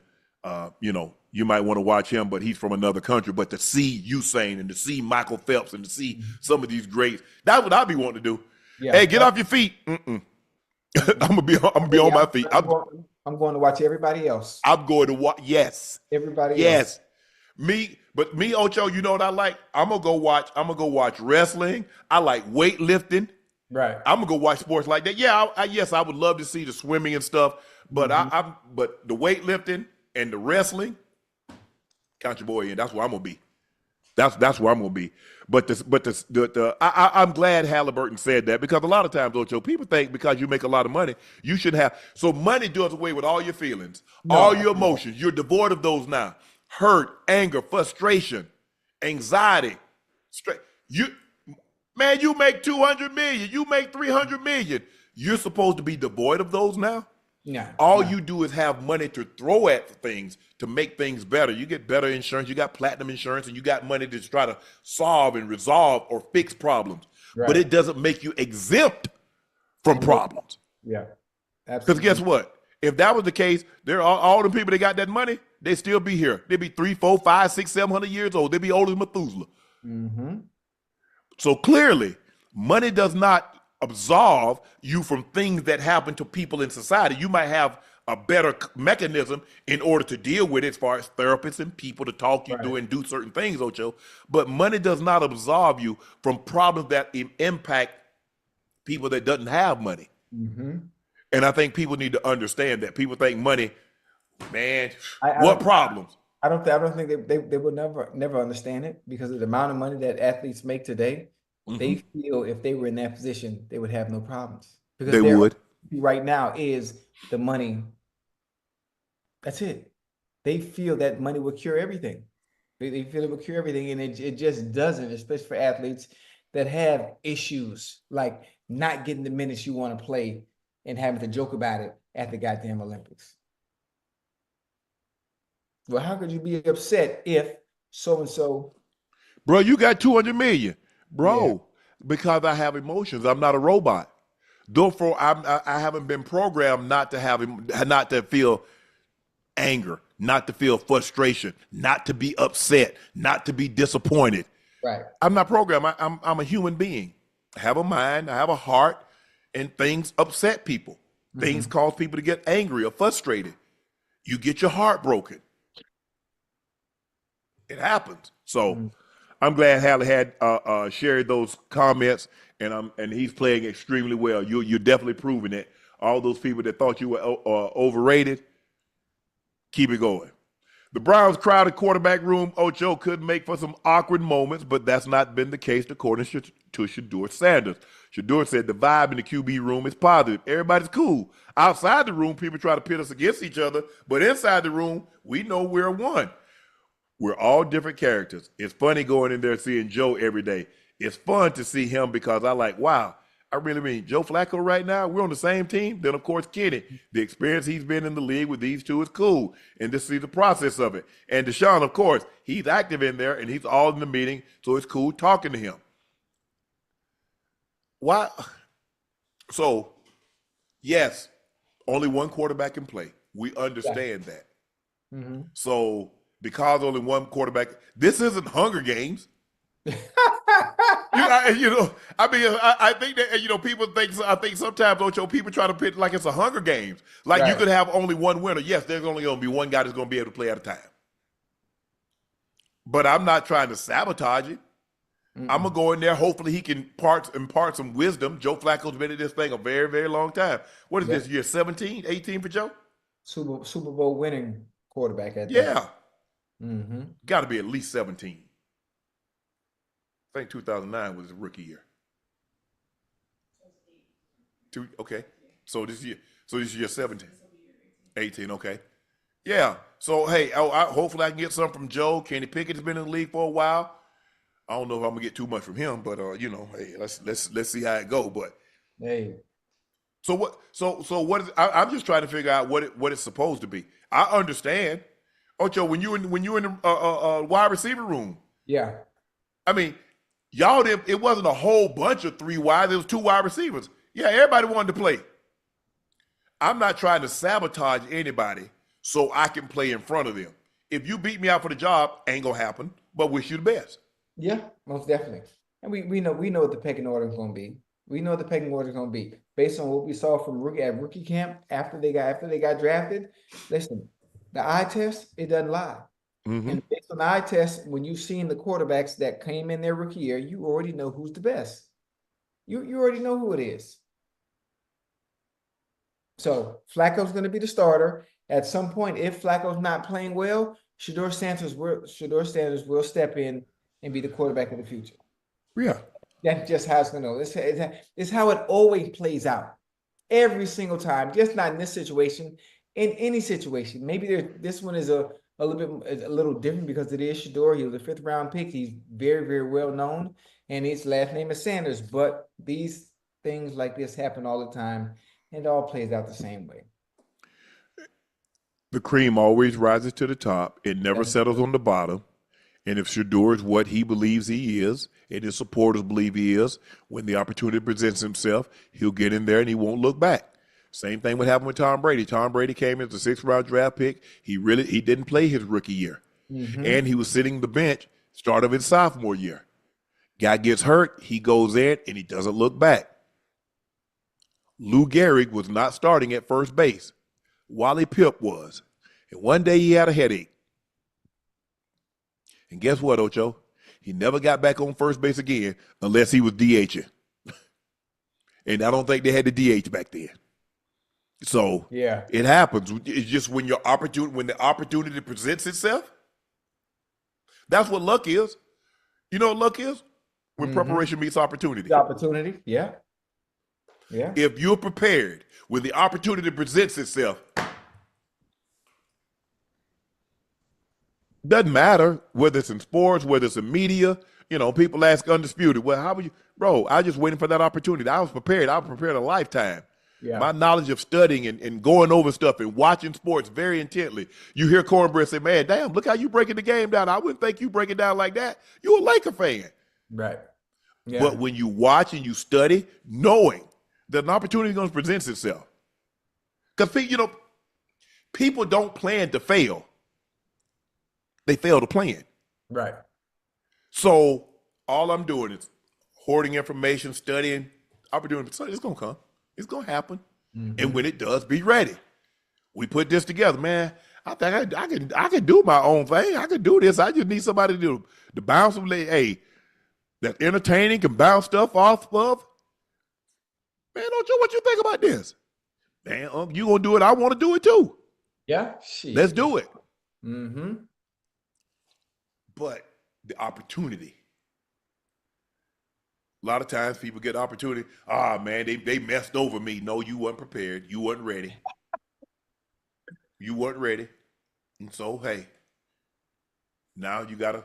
you might want to watch him, but he's from another country. But to see Usain and to see Michael Phelps and to see some of these greats, that's what I'd be wanting to do. Yeah. Hey, get off your feet. I'm gonna be on my feet. I'm going to watch everybody else. I'm going to watch. Yes. Everybody else. Me, Ocho, you know what I like? I'm gonna go watch wrestling. I like weightlifting. Right. I'm gonna go watch sports like that. Yeah, I would love to see the swimming and stuff, but but the weightlifting and the wrestling, count your boy in. That's where I'm gonna be. That's where I'm gonna be. I'm glad Haliburton said that because a lot of times, Ocho, people think because you make a lot of money, you should have. So money does away with all your feelings, all No, your emotions. You're devoid of those now. Hurt, anger, frustration, anxiety. Straight. You, man, you make 200 million. You make 300 million. You're supposed to be devoid of those now. no, All no. you do is have money to throw at things to make things better. You get better insurance, you got platinum insurance, and you got money to try to solve and resolve or fix problems. But Right. it doesn't make you exempt from problems. Yeah, Because absolutely. guess what? If that was the case, there are all the people that got that money, they still be here. They'd be 3, 4, 5, 6, 700 years old. They'd be older than Methuselah. Mm-hmm. So clearly, money does not absolve you from things that happen to people in society. You might have a better mechanism in order to deal with it as far as therapists and people to talk you through Right. and do certain things, Ocho. But money does not absolve you from problems that impact people that doesn't have money. Mm-hmm. And I think people need to understand that. People think money, man, I what don't problems? I don't think they will never understand it because of the amount of money that athletes make today. They Mhm. feel if they were in that position, they would have no problems because They their would. right now is the money. That's it. They feel that money will cure everything. They feel it will cure everything, and it just doesn't, especially for athletes that have issues like not getting the minutes you want to play and having to joke about it at the goddamn Olympics. Well, how could you be upset if so and so? Bro, you got 200 million. Yeah, Bro, because I have emotions. I'm not a robot. Therefore, I haven't been programmed not to not to feel anger, not to feel frustration, not to be upset, not to be disappointed. right. I'm not programmed. I'm a human being. I have a mind, I have a heart, and things upset people. Things Hmm. cause people to get angry or frustrated. You get your heart broken. It happens. So Hmm. I'm glad Hali had shared those comments, and he's playing extremely well. You're definitely proving it. All those people that thought you were overrated, keep it going. The Browns' crowded quarterback room, Ocho, could make for some awkward moments, but that's not been the case according to Shador Sanders. Shador said the vibe in the QB room is positive. Everybody's cool. Outside the room, people try to pit us against each other, but inside the room, we know we're one. We're all different characters. It's funny going in there seeing Joe every day. It's fun to see him because I like, wow, I really mean Joe Flacco right now. We're on the same team. Then of course Kenny, the experience he's been in the league with these two is cool, and to see the process of it. And Deshaun, of course, he's active in there and he's all in the meeting, so it's cool talking to him. Why? So yes, only one quarterback can play. We Yeah. understand that. Hmm. So because only one quarterback, this isn't Hunger Games. I mean, I think that people think. I think sometimes, Ocho, people try to pit like it's a Hunger Games. Like you Right. could have only one winner. Yes, there's only going to be one guy that's going to be able to play at a time. But I'm not trying to sabotage it. I'm gonna Mm-mm. go in there. Hopefully, he can impart some wisdom. Joe Flacco's been at this thing a very, very long time. What is Yeah. this year? 17, 18 for Joe? Super Bowl winning quarterback at that. Yeah, Hmm. got to be at least 17. I think 2009 was his rookie year. Okay. So this year 17, 18. Okay. Yeah. So hey, hopefully I can get some from Joe. Kenny Pickett's been in the league for a while. I don't know if I'm gonna get too much from him, but hey, let's see how it go. But Hey. so what? So what is? I'm just trying to figure out what it's supposed to be. I understand, Ocho, when you in the wide receiver room. Yeah. I mean, y'all didn't. It wasn't a whole bunch of three wides. It was two wide receivers. Yeah, everybody wanted to play. I'm not trying to sabotage anybody so I can play in front of them. If you beat me out for the job, ain't gonna happen. But wish you the best. Yeah, most definitely. And we know what the pecking order is gonna be. We know what the pecking order is gonna be based on what we saw from rookie camp after they got drafted. Listen, the eye test, it doesn't lie. Mm-hmm. And based on the eye test, when you've seen the quarterbacks that came in their rookie year, you already know who's the best. You already know who it is. So Flacco's going to be the starter. At some point, if Flacco's not playing well, Shador Sanders will step in and be the quarterback of the future. Yeah. That's just how it's going to go. It's how it always plays out. Every single time. Just not in this situation. In any situation. Maybe this one is a little different because it is Shador. He was a 5th round pick. He's very, very well known. And his last name is Sanders. But these things like this happen all the time. And it all plays out the same way. The cream always rises to the top. It never settles on the bottom. And if Shador is what he believes he is, and his supporters believe he is, when the opportunity presents himself, he'll get in there and he won't look back. Same thing would happen with Tom Brady. Tom Brady came in as a 6th round draft pick. He didn't play his rookie year. And he was sitting the bench start of his sophomore year. Guy gets hurt, he goes in and he doesn't look back. Lou Gehrig was not starting at first base. Wally Pipp was. And one day he had a headache. And guess what, Ocho? He never got back on first base again unless he was DHing. And I don't think they had the DH back then. So yeah, it happens. It's just when the opportunity presents itself. That's what luck is. You know what luck is? When preparation meets opportunity. The opportunity, yeah. Yeah. If you're prepared when the opportunity presents itself, doesn't matter whether it's in sports, whether it's in media. You know, people ask Undisputed, well, how were you? Bro, I was just waiting for that opportunity. I was prepared. I was prepared a lifetime. Yeah. My knowledge of studying and going over stuff and watching sports very intently. You hear Cornbread say, man, damn, look how you breaking the game down. I wouldn't think you break it down like that. You're a Laker fan. Right. Yeah. But when you watch and you study, knowing that an opportunity is going to present itself. Because, you know, people don't plan to fail. They fail to plan. Right. So all I'm doing is hoarding information, studying. Opportunity, it's going to come. It's going to happen. And when it does, be ready. We put this together, man. I think I can do my own thing. I can do this. I just need somebody to bounce them. Hey, that's entertaining, can bounce stuff off of. Man, Ocho, what you think about this? Man, you going to do it. I want to do it too. Yeah. Shit. Let's do it. But the opportunity. A lot of times people get opportunity. Man, they messed over me. No, you weren't prepared. You weren't ready. You weren't ready. And so, hey, now you gotta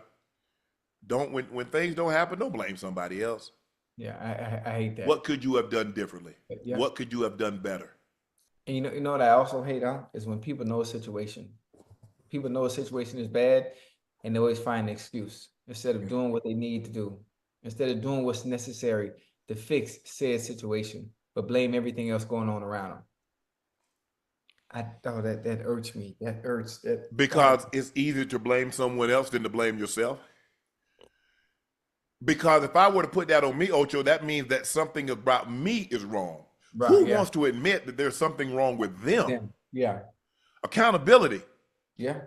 when things don't happen, don't blame somebody else. Yeah, I hate that. What could you have done differently? Yeah. What could you have done better? And you know what I also hate is when people know a situation. People know a situation is bad and they always find an excuse instead of doing what they need to do. Instead of doing what's necessary to fix said situation, but blame everything else going on around them. That hurts me. That hurts. Because it's easier to blame someone else than to blame yourself. Because if I were to put that on me, Ocho, that means that something about me is wrong. Right, Who wants to admit that there's something wrong with them? Yeah. Accountability. Yeah.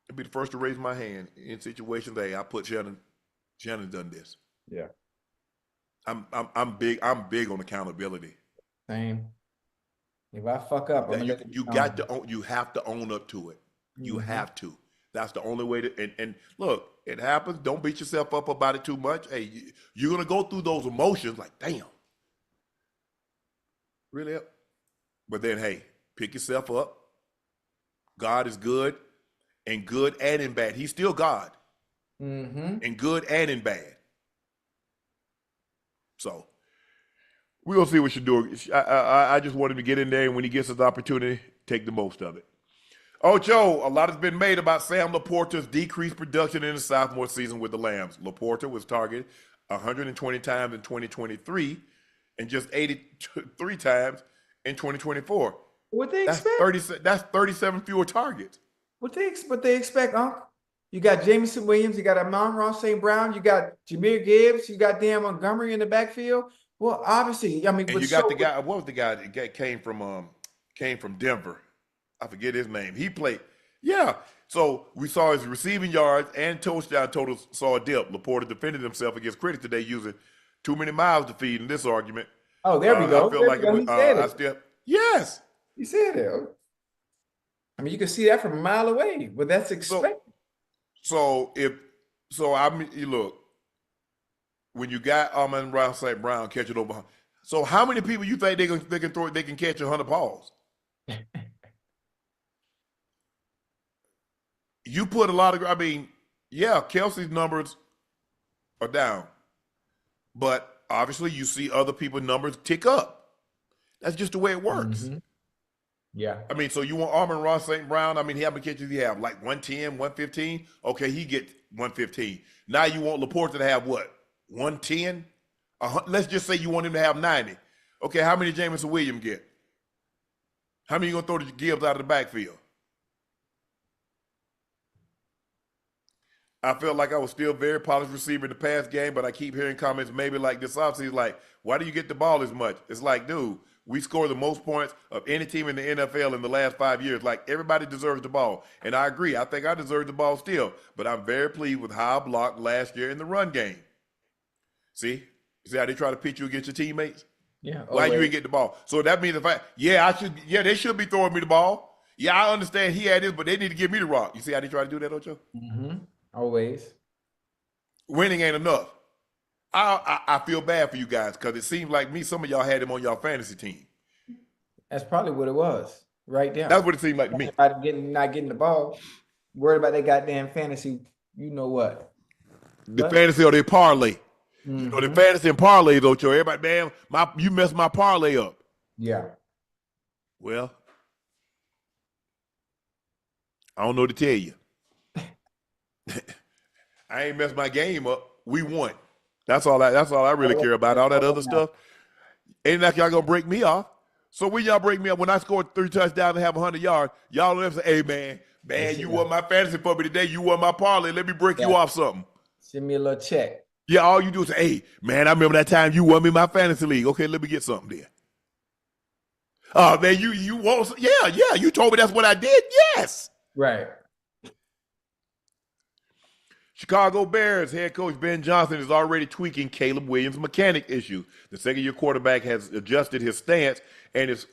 I'd be the first to raise my hand in situations. Hey, I put Shannon done this. Yeah. I'm big on accountability. Same. If I fuck up, you have to own up to it. You have to. That's the only way to and look, it happens. Don't beat yourself up about it too much. Hey, you're gonna go through those emotions like, damn. Really? But then hey, pick yourself up. God is good and in bad. He's still God. In good and in bad. So we'll see what you do. I just want him to get in there, and when he gets his opportunity, take the most of it. Ocho, a lot has been made about Sam Laporta's decreased production in his sophomore season with the Lambs. Laporta was targeted 120 times in 2023 and just 83 times in 2024. What they expect? That's 37 fewer targets. What they expect, Unc? You got Jameson Williams, you got Amon-Ra St. Brown, you got Jahmyr Gibbs, you got Dan Montgomery in the backfield. Well, obviously, I mean, and you got the guy. What was the guy that came from Denver? I forget his name. He played. Yeah. So we saw his receiving yards and touchdown totals saw a dip. Laporta defended himself against critics today using too many miles to feed in this argument. Oh, there we go. I feel like yes. He said it. I mean, you can see that from a mile away, but that's expected. So So I mean, you look when you got Amon-Ra St. Brown catching over. So how many people you think they can catch 100 balls? You put a lot of. I mean, yeah, Kelsey's numbers are down, but obviously you see other people's numbers tick up. That's just the way it works. Mm-hmm. Yeah. I mean, so you want Amon-Ra St. Brown? I mean, how many catches he have? Like 110, 115? Okay, he get 115. Now you want Laporta to have what? 110? Let's just say you want him to have 90. Okay, how many Jameson Williams get? How many you gonna throw to Gibbs out of the backfield? I felt like I was still very polished receiver in the past game, but I keep hearing comments maybe like this offseason, like, why do you get the ball as much? It's like, dude, we score the most points of any team in the NFL in the last 5 years. Like, everybody deserves the ball. And I agree. I think I deserve the ball still. But I'm very pleased with how I blocked last year in the run game. See how they try to pitch you against your teammates? Yeah. Why you ain't get the ball? So that means they should be throwing me the ball. Yeah, I understand he had this, but they need to give me the rock. You see how they try to do that, Ocho? Mm-hmm. Always. Winning ain't enough. I feel bad for you guys because it seems like some of y'all had him on y'all fantasy team. That's probably what it was, right there. That's what it seemed like to me. Not getting the ball, worried about their goddamn fantasy. You know what? Fantasy or their parlay. Mm-hmm. You know, the fantasy and parlays, Ocho. Everybody, man, you messed my parlay up. Yeah. Well, I don't know what to tell you. I ain't messed my game up. We won. That's all I really care about. All that other stuff ain't like y'all gonna break me off. So when y'all break me up, when I scored 3 touchdowns and have 100 yards, y'all don't say, "Hey man, you won my fantasy for me today. You won my parlay. Let me break you off something." Send me a little check. Yeah, all you do is say, "Hey man, I remember that time you won me my fantasy league. Okay, let me get something there." Oh man, you want? Yeah. You told me that's what I did. Yes. Right. Chicago Bears head coach Ben Johnson is already tweaking Caleb Williams' mechanic issue. The second-year quarterback has adjusted his stance and is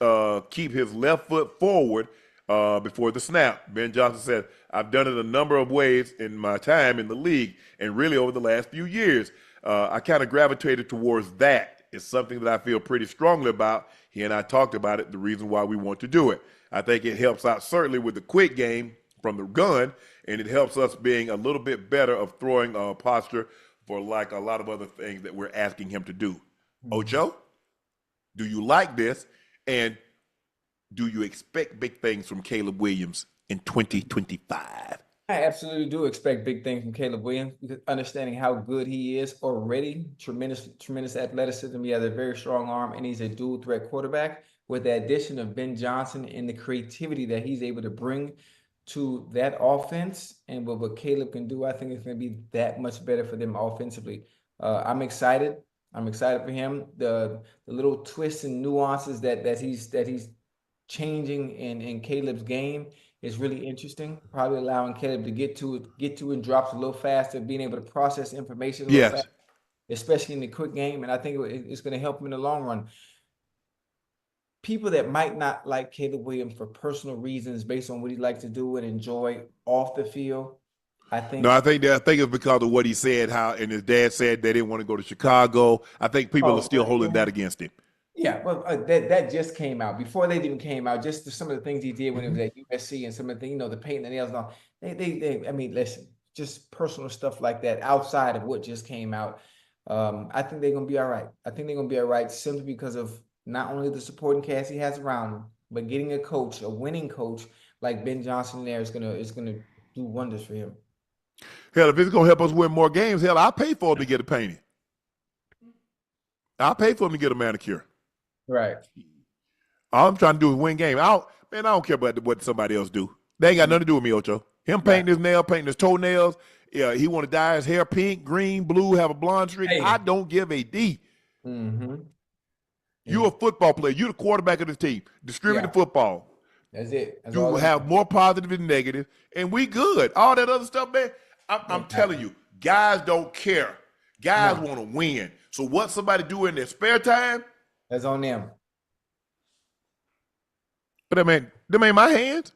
keep his left foot forward before the snap. Ben Johnson said, "I've done it a number of ways in my time in the league and really over the last few years. I kind of gravitated towards that. It's something that I feel pretty strongly about. He and I talked about it, the reason why we want to do it. I think it helps out certainly with the quick game from the gun, and it helps us being a little bit better of throwing posture for like a lot of other things that we're asking him to do." Ocho, do you like this? And do you expect big things from Caleb Williams in 2025? I absolutely do expect big things from Caleb Williams, because understanding how good he is already, tremendous athleticism. He has a very strong arm, and he's a dual threat quarterback. With the addition of Ben Johnson and the creativity that he's able to bring to that offense, and what Caleb can do, I think it's going to be that much better for them offensively. I'm excited. I'm excited for him. The little twists and nuances that he's changing in Caleb's game is really interesting. Probably allowing Caleb to get to and drops a little faster, being able to process information a little faster, especially in the quick game. And I think it's going to help him in the long run. People that might not like Caleb Williams for personal reasons, based on what he likes to do and enjoy off the field, I think it's because of what he said, and his dad said they didn't want to go to Chicago. I think people are still holding that against him. Yeah, well, that just came out. Before they even came out, just some of the things he did when he was at USC and some of the things, the painting the nails and all. I mean, listen, just personal stuff like that outside of what just came out. I think they're gonna be all right. I think they're gonna be all right simply because of not only the supporting cast he has around him, but getting a winning coach like Ben Johnson there is gonna do wonders for him. Hell, if it's gonna help us win more games, hell, I'll pay for him to get a painting. I'll pay for him to get a manicure. Right. All I'm trying to do is win games. I don't care about what somebody else do. They ain't got nothing to do with me, Ocho. Him painting his nail, painting his toenails. Yeah, he want to dye his hair pink, green, blue, have a blonde streak. Hey. I don't give a D. Mm-hmm. You're a football player. You're the quarterback of the team. Distribute the football. That's it. You will have more positive than negative, and we good. All that other stuff, man, I'm telling you, guys don't care. Guys want to win. So what somebody do in their spare time, that's on them. But them ain't my hands.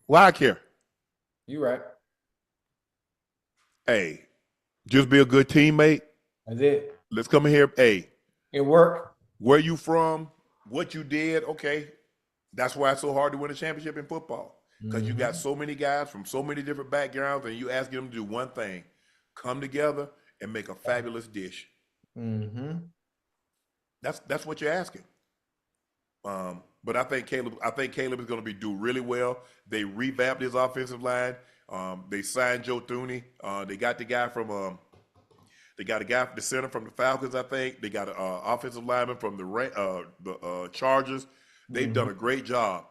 Why I care? You right. Hey, just be a good teammate. That's it. Let's come in here. Hey, It worked. where you from? What you did? Okay, that's why it's so hard to win a championship in football because you got so many guys from so many different backgrounds, and you asking them to do one thing: come together and make a fabulous dish. Mm-hmm. That's what you're asking. But I think Caleb is going to do really well. They revamped his offensive line. They signed Joe Thuney. They got the guy from the center from the Falcons. I think they got an offensive lineman from the Chargers. They've done a great job.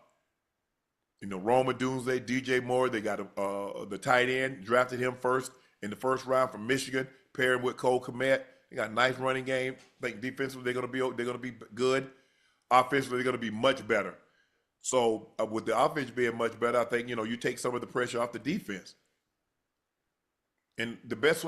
You know, Roma Dunze, DJ Moore. They got the tight end, drafted him first in the first round from Michigan, pairing with Cole Kmet. They got a nice running game. I think defensively they're going to be good. Offensively they're going to be much better. So with the offense being much better, I think you take some of the pressure off the defense. And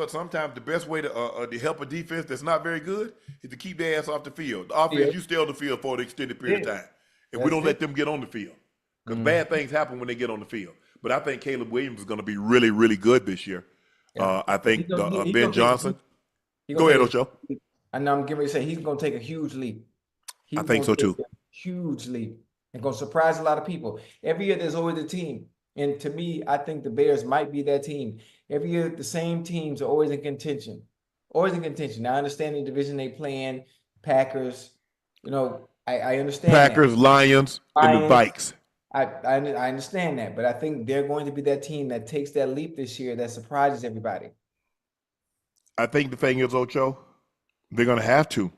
sometimes the best way to help a defense that's not very good is to keep their ass off the field. The offense, you stay on the field for an extended period of time, and we don't let them get on the field because bad things happen when they get on the field. But I think Caleb Williams is going to be really, really good this year. I think Ben Johnson. Go ahead, Ocho. I know I'm getting ready to say he's going to take a huge leap. I think so too. Huge leap and going to surprise a lot of people. Every year there's always a team. And to me, I think the Bears might be that team. Every year the same teams are always in contention. Always in contention. Now I understand the division they play in, Packers, I understand Packers, that. Lions, and the Vikes. I understand that, but I think they're going to be that team that takes that leap this year that surprises everybody. I think the thing is, Ocho, they're going to have to.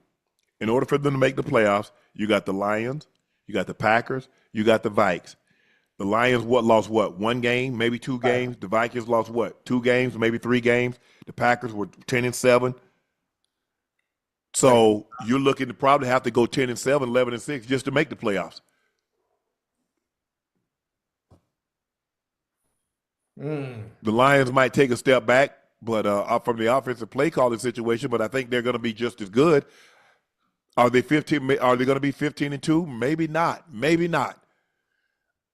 In order for them to make the playoffs, you got the Lions, you got the Packers, you got the Vikes. The Lions lost 1 game, maybe 2 games. The Vikings lost 2 games, maybe 3 games. The Packers were 10-7. So you're looking to probably have to go 10-7, 11-6 just to make the playoffs. The Lions might take a step back, but from the offensive play calling situation, but I think they're going to be just as good. Are they 15? Are they going to be 15-2? Maybe not. Maybe not.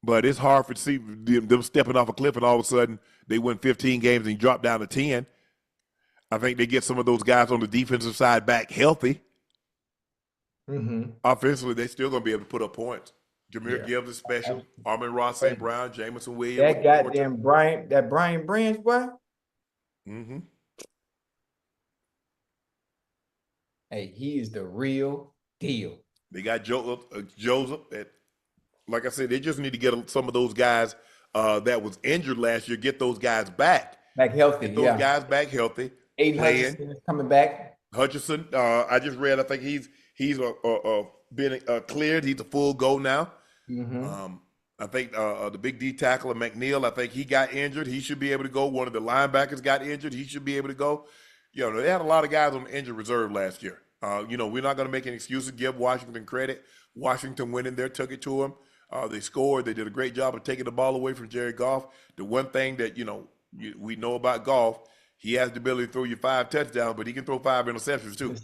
But it's hard to see them stepping off a cliff and all of a sudden they win 15 games and drop down to 10. I think they get some of those guys on the defensive side back healthy. Offensively, they're still going to be able to put up points. Jameer Gibbs is special. Amon-Ra St. Brown, Jameson Williams. That goddamn Brian Branch, boy. Hey, he is the real deal. They got Joseph. Like I said, they just need to get some of those guys that was injured last year, get those guys back. Back healthy, get those guys back healthy. Aiden Hutchinson is coming back. Hutchinson, I just read, I think he's been cleared. He's a full go now. I think the big D tackler, McNeil, I think he got injured. He should be able to go. One of the linebackers got injured. He should be able to go. They had a lot of guys on the injured reserve last year. We're not going to make any excuses. Give Washington credit. Washington went in there, took it to them. They scored. They did a great job of taking the ball away from Jared Goff. The one thing that, we know about Goff, he has the ability to throw you 5 touchdowns, but he can throw 5 interceptions too.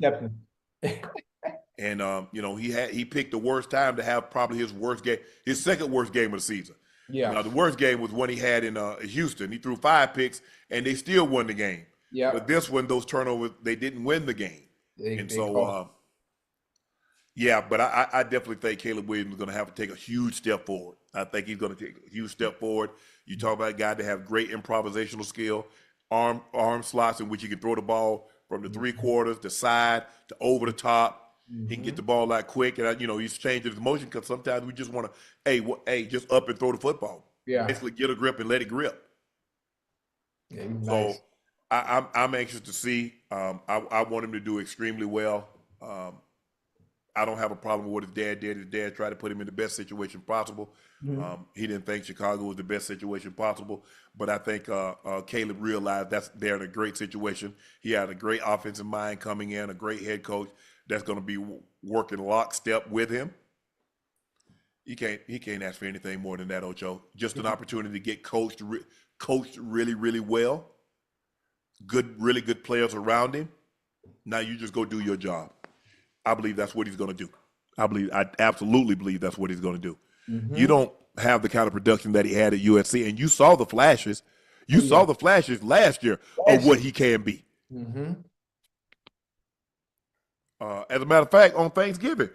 And, he picked the worst time to have probably his second worst game of the season. Yeah. The worst game was one he had in Houston. He threw 5 picks, and they still won the game. Yeah. But this one, those turnovers, they didn't win the game. But I definitely think Caleb Williams is going to have to take a huge step forward. I think he's going to take a huge step forward. You talk about a guy that have great improvisational skill, arm slots in which he can throw the ball from the 3/4, the side, to over the top. He can get the ball out quick, and he's changing his motion because sometimes we just want to, just up and throw the football. Yeah, basically get a grip and let it grip. Yeah, so nice. I'm anxious to see. I want him to do extremely well. I don't have a problem with what his dad did. His dad tried to put him in the best situation possible. He didn't think Chicago was the best situation possible, but I think Caleb realized they're in a great situation. He had a great offensive mind coming in, a great head coach that's going to be working lockstep with him. He can't ask for anything more than that, Ocho. Just an opportunity to get coached really, really well. Really good players around him. Now you just go do your job. I believe that's what he's going to do. I absolutely believe that's what he's going to do. You don't have the kind of production that he had at USC, and you saw the flashes. You saw the flashes last year of what he can be. Mm-hmm. As a matter of fact, on Thanksgiving,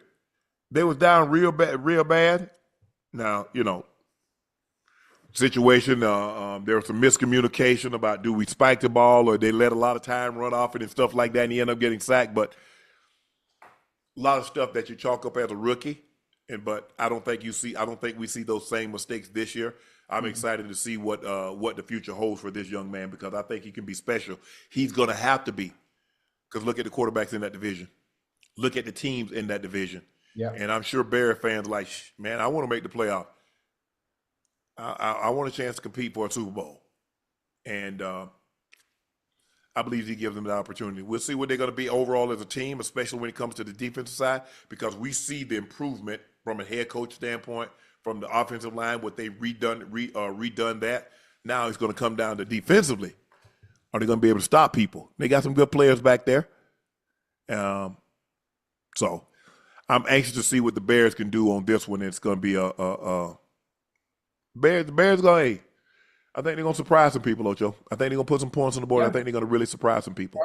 they was down real bad. Now, situation, there was some miscommunication about do we spike the ball or they let a lot of time run off it and stuff like that, and he ended up getting sacked. But a lot of stuff that you chalk up as a rookie, but I don't think we see those same mistakes this year. I'm excited to see what the future holds for this young man, because I think he can be special. He's going to have to be, because look at the quarterbacks in that division. Look at the teams in that division. Yeah. And I'm sure Bear fans like, man, I want to make the playoff. I want a chance to compete for a Super Bowl. And I believe he gives them the opportunity. We'll see what they're going to be overall as a team, especially when it comes to the defensive side, because we see the improvement from a head coach standpoint, from the offensive line, what they've redone that. Now it's going to come down to defensively. Are they going to be able to stop people? They got some good players back there. So I'm anxious to see what the Bears can do on this one. It's going to be the Bears going, hey, I think they're going to surprise some people, Ocho. I think they're going to put some points on the board. Yeah. I think they're going to really surprise some people.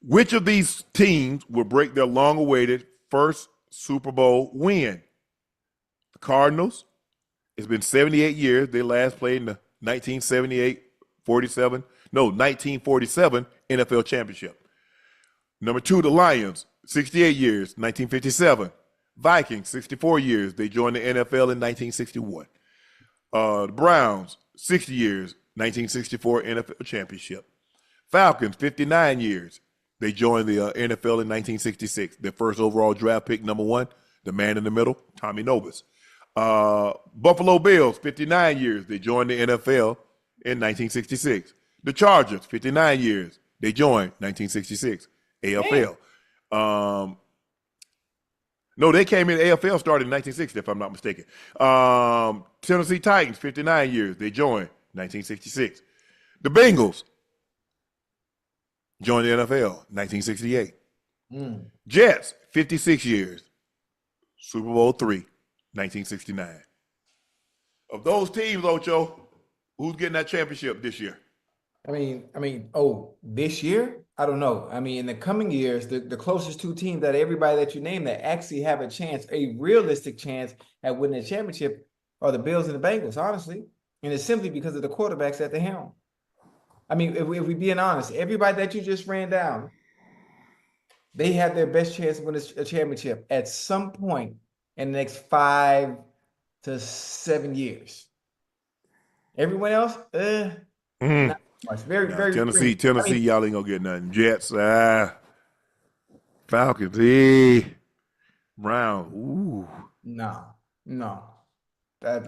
Which of these teams will break their long-awaited first Super Bowl win? The Cardinals. It's been 78 years. They last played in the 1947 NFL Championship. Number 2, the Lions, 68 years, 1957. Vikings, 64 years. They joined the NFL in 1961. The Browns, 60 years, 1964 NFL Championship. Falcons, 59 years. They joined the NFL in 1966. Their first overall draft pick, number 1, the man in the middle, Tommy Nobis. Buffalo Bills, 59 years. They joined the NFL in 1966. The Chargers, 59 years. They joined 1966. AFL. No, they came in. AFL started in 1960, if I'm not mistaken. Tennessee Titans, 59 years. They joined 1966. The Bengals joined the NFL 1968. Jets, 56 years. Super Bowl III, 1969. Of those teams, Ocho, who's getting that championship this year? This year? I don't know. In the coming years, the closest 2 teams that everybody that you named that actually have a chance, a realistic chance at winning a championship, are the Bills and the Bengals, honestly. And it's simply because of the quarterbacks at the helm. If we're being honest, everybody that you just ran down, they have their best chance to win a championship at some point in the next 5 to 7 years. Everyone else, not much. Very Tennessee, y'all ain't gonna get nothing. Jets, Falcons, Brown, ooh. No. That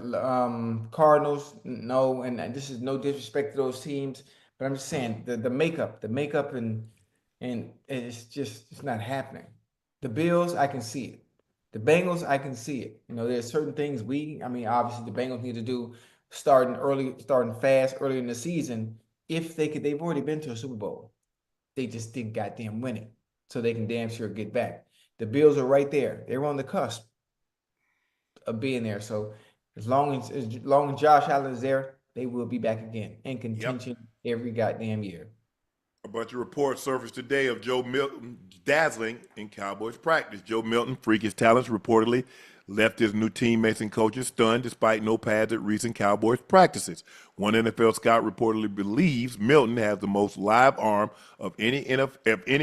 Cardinals, no, and this is no disrespect to those teams, but I'm just saying the makeup, and it's not happening. The Bills, I can see it. The Bengals, I can see it. There's certain things obviously the Bengals need to do starting fast early in the season. If they've already been to a Super Bowl. They just didn't goddamn win it. So they can damn sure get back. The Bills are right there. They're on the cusp of being there. So as long as Josh Allen is there, they will be back again in contention every goddamn year. A bunch of reports surfaced today of Joe Milton dazzling in Cowboys practice. Joe Milton, freak his talents, reportedly left his new teammates and coaches stunned despite no pads at recent Cowboys practices. One NFL scout reportedly believes Milton has the most live arm of any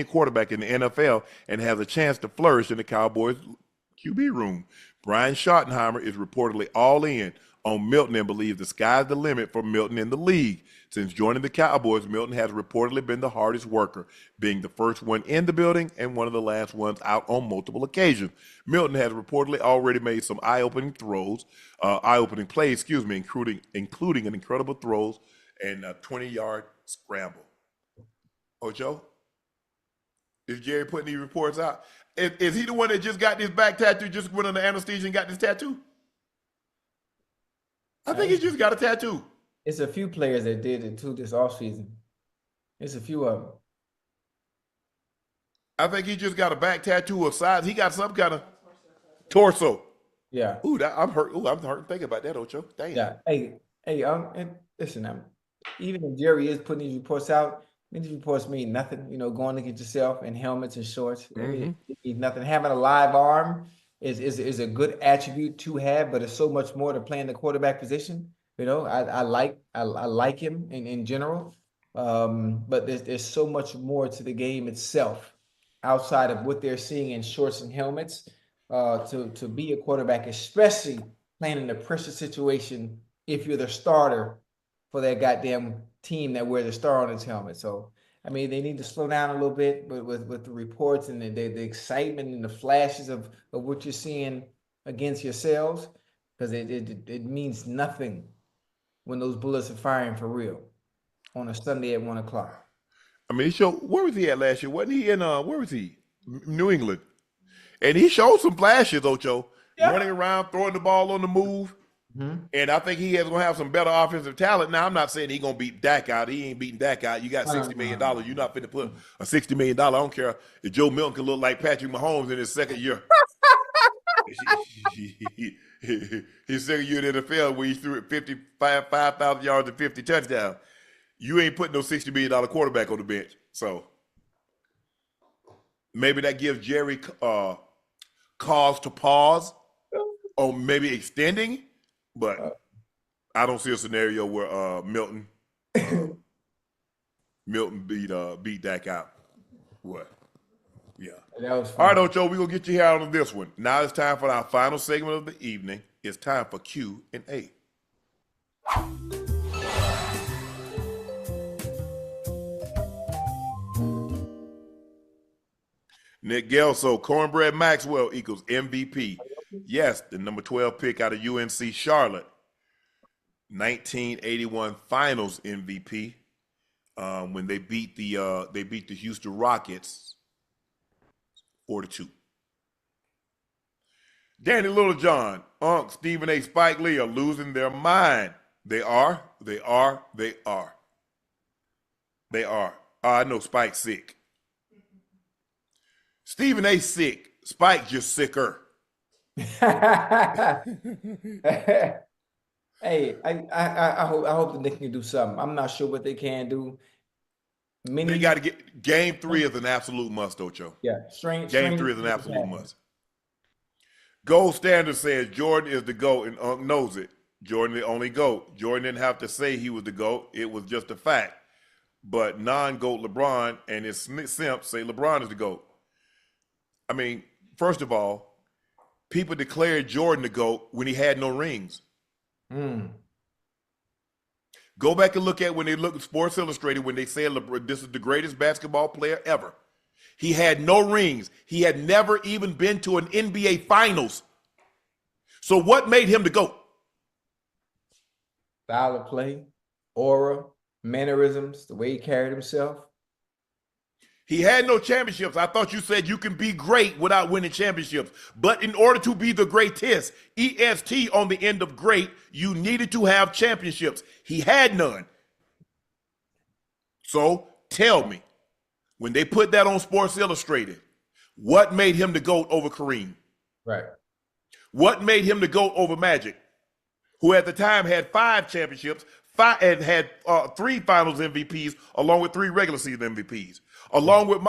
quarterback in the NFL and has a chance to flourish in the Cowboys QB room. Brian Schottenheimer is reportedly all in on Milton and believes the sky's the limit for Milton in the league. Since joining the Cowboys, Milton has reportedly been the hardest worker, being the first one in the building and one of the last ones out on multiple occasions. Milton has reportedly already made some eye-opening plays, including an incredible throws and a 20-yard scramble. Ocho, is Jerry putting these reports out? Is he the one that just got this back tattoo, just went under anesthesia and got this tattoo? I think he just got a tattoo. It's a few players that did it too this offseason. It's a few of them. I think he just got a back tattoo of size. He got some kind of torso. Yeah. Ooh, I'm hurt. Ooh, I'm hurt thinking about that, Ocho. Damn. Yeah. Hey, Hey, and listen, even if Jerry is putting these reports out, these reports mean nothing. Going to get yourself in helmets and shorts. It means nothing. Having a live arm is a good attribute to have, but it's so much more to playing the quarterback position. I like him in general, but there's so much more to the game itself outside of what they're seeing in shorts and helmets. To be a quarterback, especially playing in a pressure situation, if you're the starter for that goddamn team that wears a star on its helmet. So, I mean, they need to slow down a little bit with the reports and the excitement and the flashes of what you're seeing against yourselves, because it means nothing when those bullets are firing for real on a Sunday at 1:00. I mean, where was he at last year? Wasn't he in where was he? New England. And he showed some flashes, Ocho, running around, throwing the ball on the move. And I think he is going to have some better offensive talent. Now, I'm not saying he's going to beat Dak out. He ain't beating Dak out. You got $60 million. You're not finna put a $60 million. I don't care if Joe Milton can look like Patrick Mahomes in his second year. His second year in the NFL where he threw it 5,000 yards and 50 touchdowns. You ain't putting no $60 million quarterback on the bench. So maybe that gives Jerry cause to pause or maybe extending. But I don't see a scenario where Milton beat Dak out. What? Yeah. All right, Ocho, we're going to get you here on this one. Now it's time for our final segment of the evening. It's time for Q&A. Nick Gelso, Cornbread Maxwell equals MVP. Yes, the number 12 pick out of UNC Charlotte. 1981 Finals MVP. When they beat the Houston Rockets 4-2. Danny Littlejohn, Unc, Stephen A. Spike Lee are losing their mind. They are. I know Spike's sick. Stephen A. sick. Spike just sicker. Hey, I hope the Knicks can do something. I'm not sure what they can do. They got to get game 3 is an absolute must, Ocho. Yeah, game 3 is an absolute must. Gold Standard says Jordan is the GOAT, and Unc knows it. Jordan the only GOAT. Jordan didn't have to say he was the GOAT. It was just a fact. But non-GOAT LeBron and his simps say LeBron is the GOAT. I mean, first of all, people declared Jordan the GOAT when he had no rings. Go back and look at when they look at Sports Illustrated when they said this is the greatest basketball player ever. He had no rings. He had never even been to an NBA Finals. So what made him the GOAT? Style of play, aura, mannerisms, the way he carried himself. He had no championships. I thought you said you can be great without winning championships. But in order to be the greatest, EST on the end of great, you needed to have championships. He had none. So tell me, when they put that on Sports Illustrated, what made him the GOAT over Kareem? Right. What made him the GOAT over Magic, who at the time had 5 championships, and had 3 Finals MVPs, along with 3 regular season MVPs, along with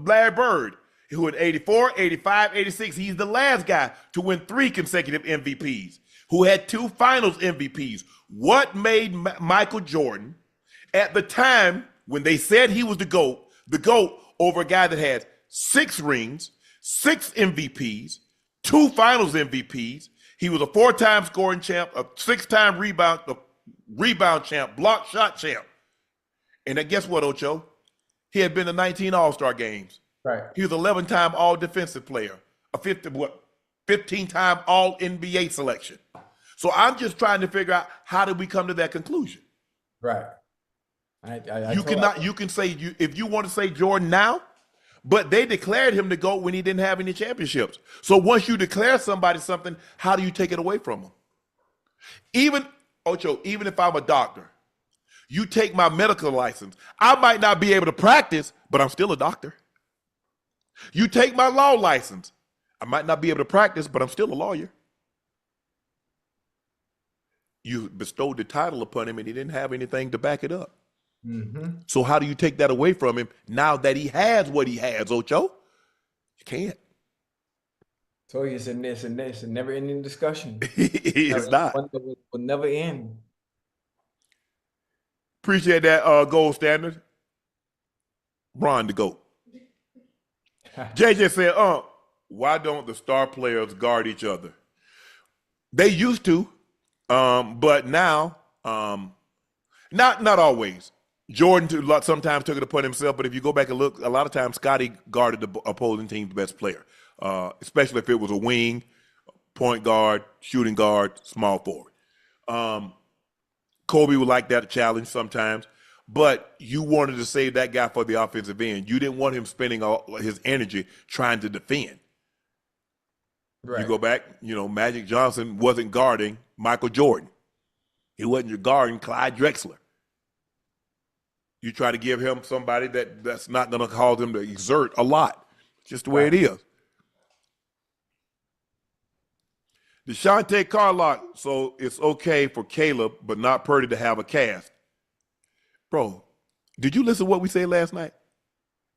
Larry Bird, who had 84, 85, 86. He's the last guy to win 3 consecutive MVPs, who had 2 Finals MVPs. What made Michael Jordan, at the time when they said he was the GOAT over a guy that had 6 rings, 6 MVPs, 2 Finals MVPs. He was a 4-time scoring champ, a 6-time rebound champ, block shot champ. And then guess what, Ocho? He had been to 19 All-Star games. Right. He was 11-time All-Defensive Player, a 15-time All-NBA selection. So I'm just trying to figure out, how did we come to that conclusion? Right. You can say, if you want to say Jordan now, but they declared him the GOAT when he didn't have any championships. So once you declare somebody something, how do you take it away from them? Even if I'm a doctor, you take my medical license, I might not be able to practice, but I'm still a doctor. You take my law license, I might not be able to practice, but I'm still a lawyer. You bestowed the title upon him and he didn't have anything to back it up. Mm-hmm. So how do you take that away from him now that he has what he has, Ocho? You can't. So it's a never-ending discussion. It's not. One that will never end. Appreciate that gold standard. Ron the GOAT. JJ said, why don't the star players guard each other? They used to, but now, not always. Jordan sometimes took it upon himself, but if you go back and look, a lot of times Scotty guarded the opposing team's best player, especially if it was a wing, point guard, shooting guard, small forward. Kobe would like that challenge sometimes, but you wanted to save that guy for the offensive end. You didn't want him spending all his energy trying to defend. Right. You go back, Magic Johnson wasn't guarding Michael Jordan. He wasn't guarding Clyde Drexler. You try to give him somebody that's not going to cause him to exert a lot. Just the way it is. DeShante Carlock, so it's okay for Caleb, but not Purdy to have a cast. Bro, did you listen to what we said last night?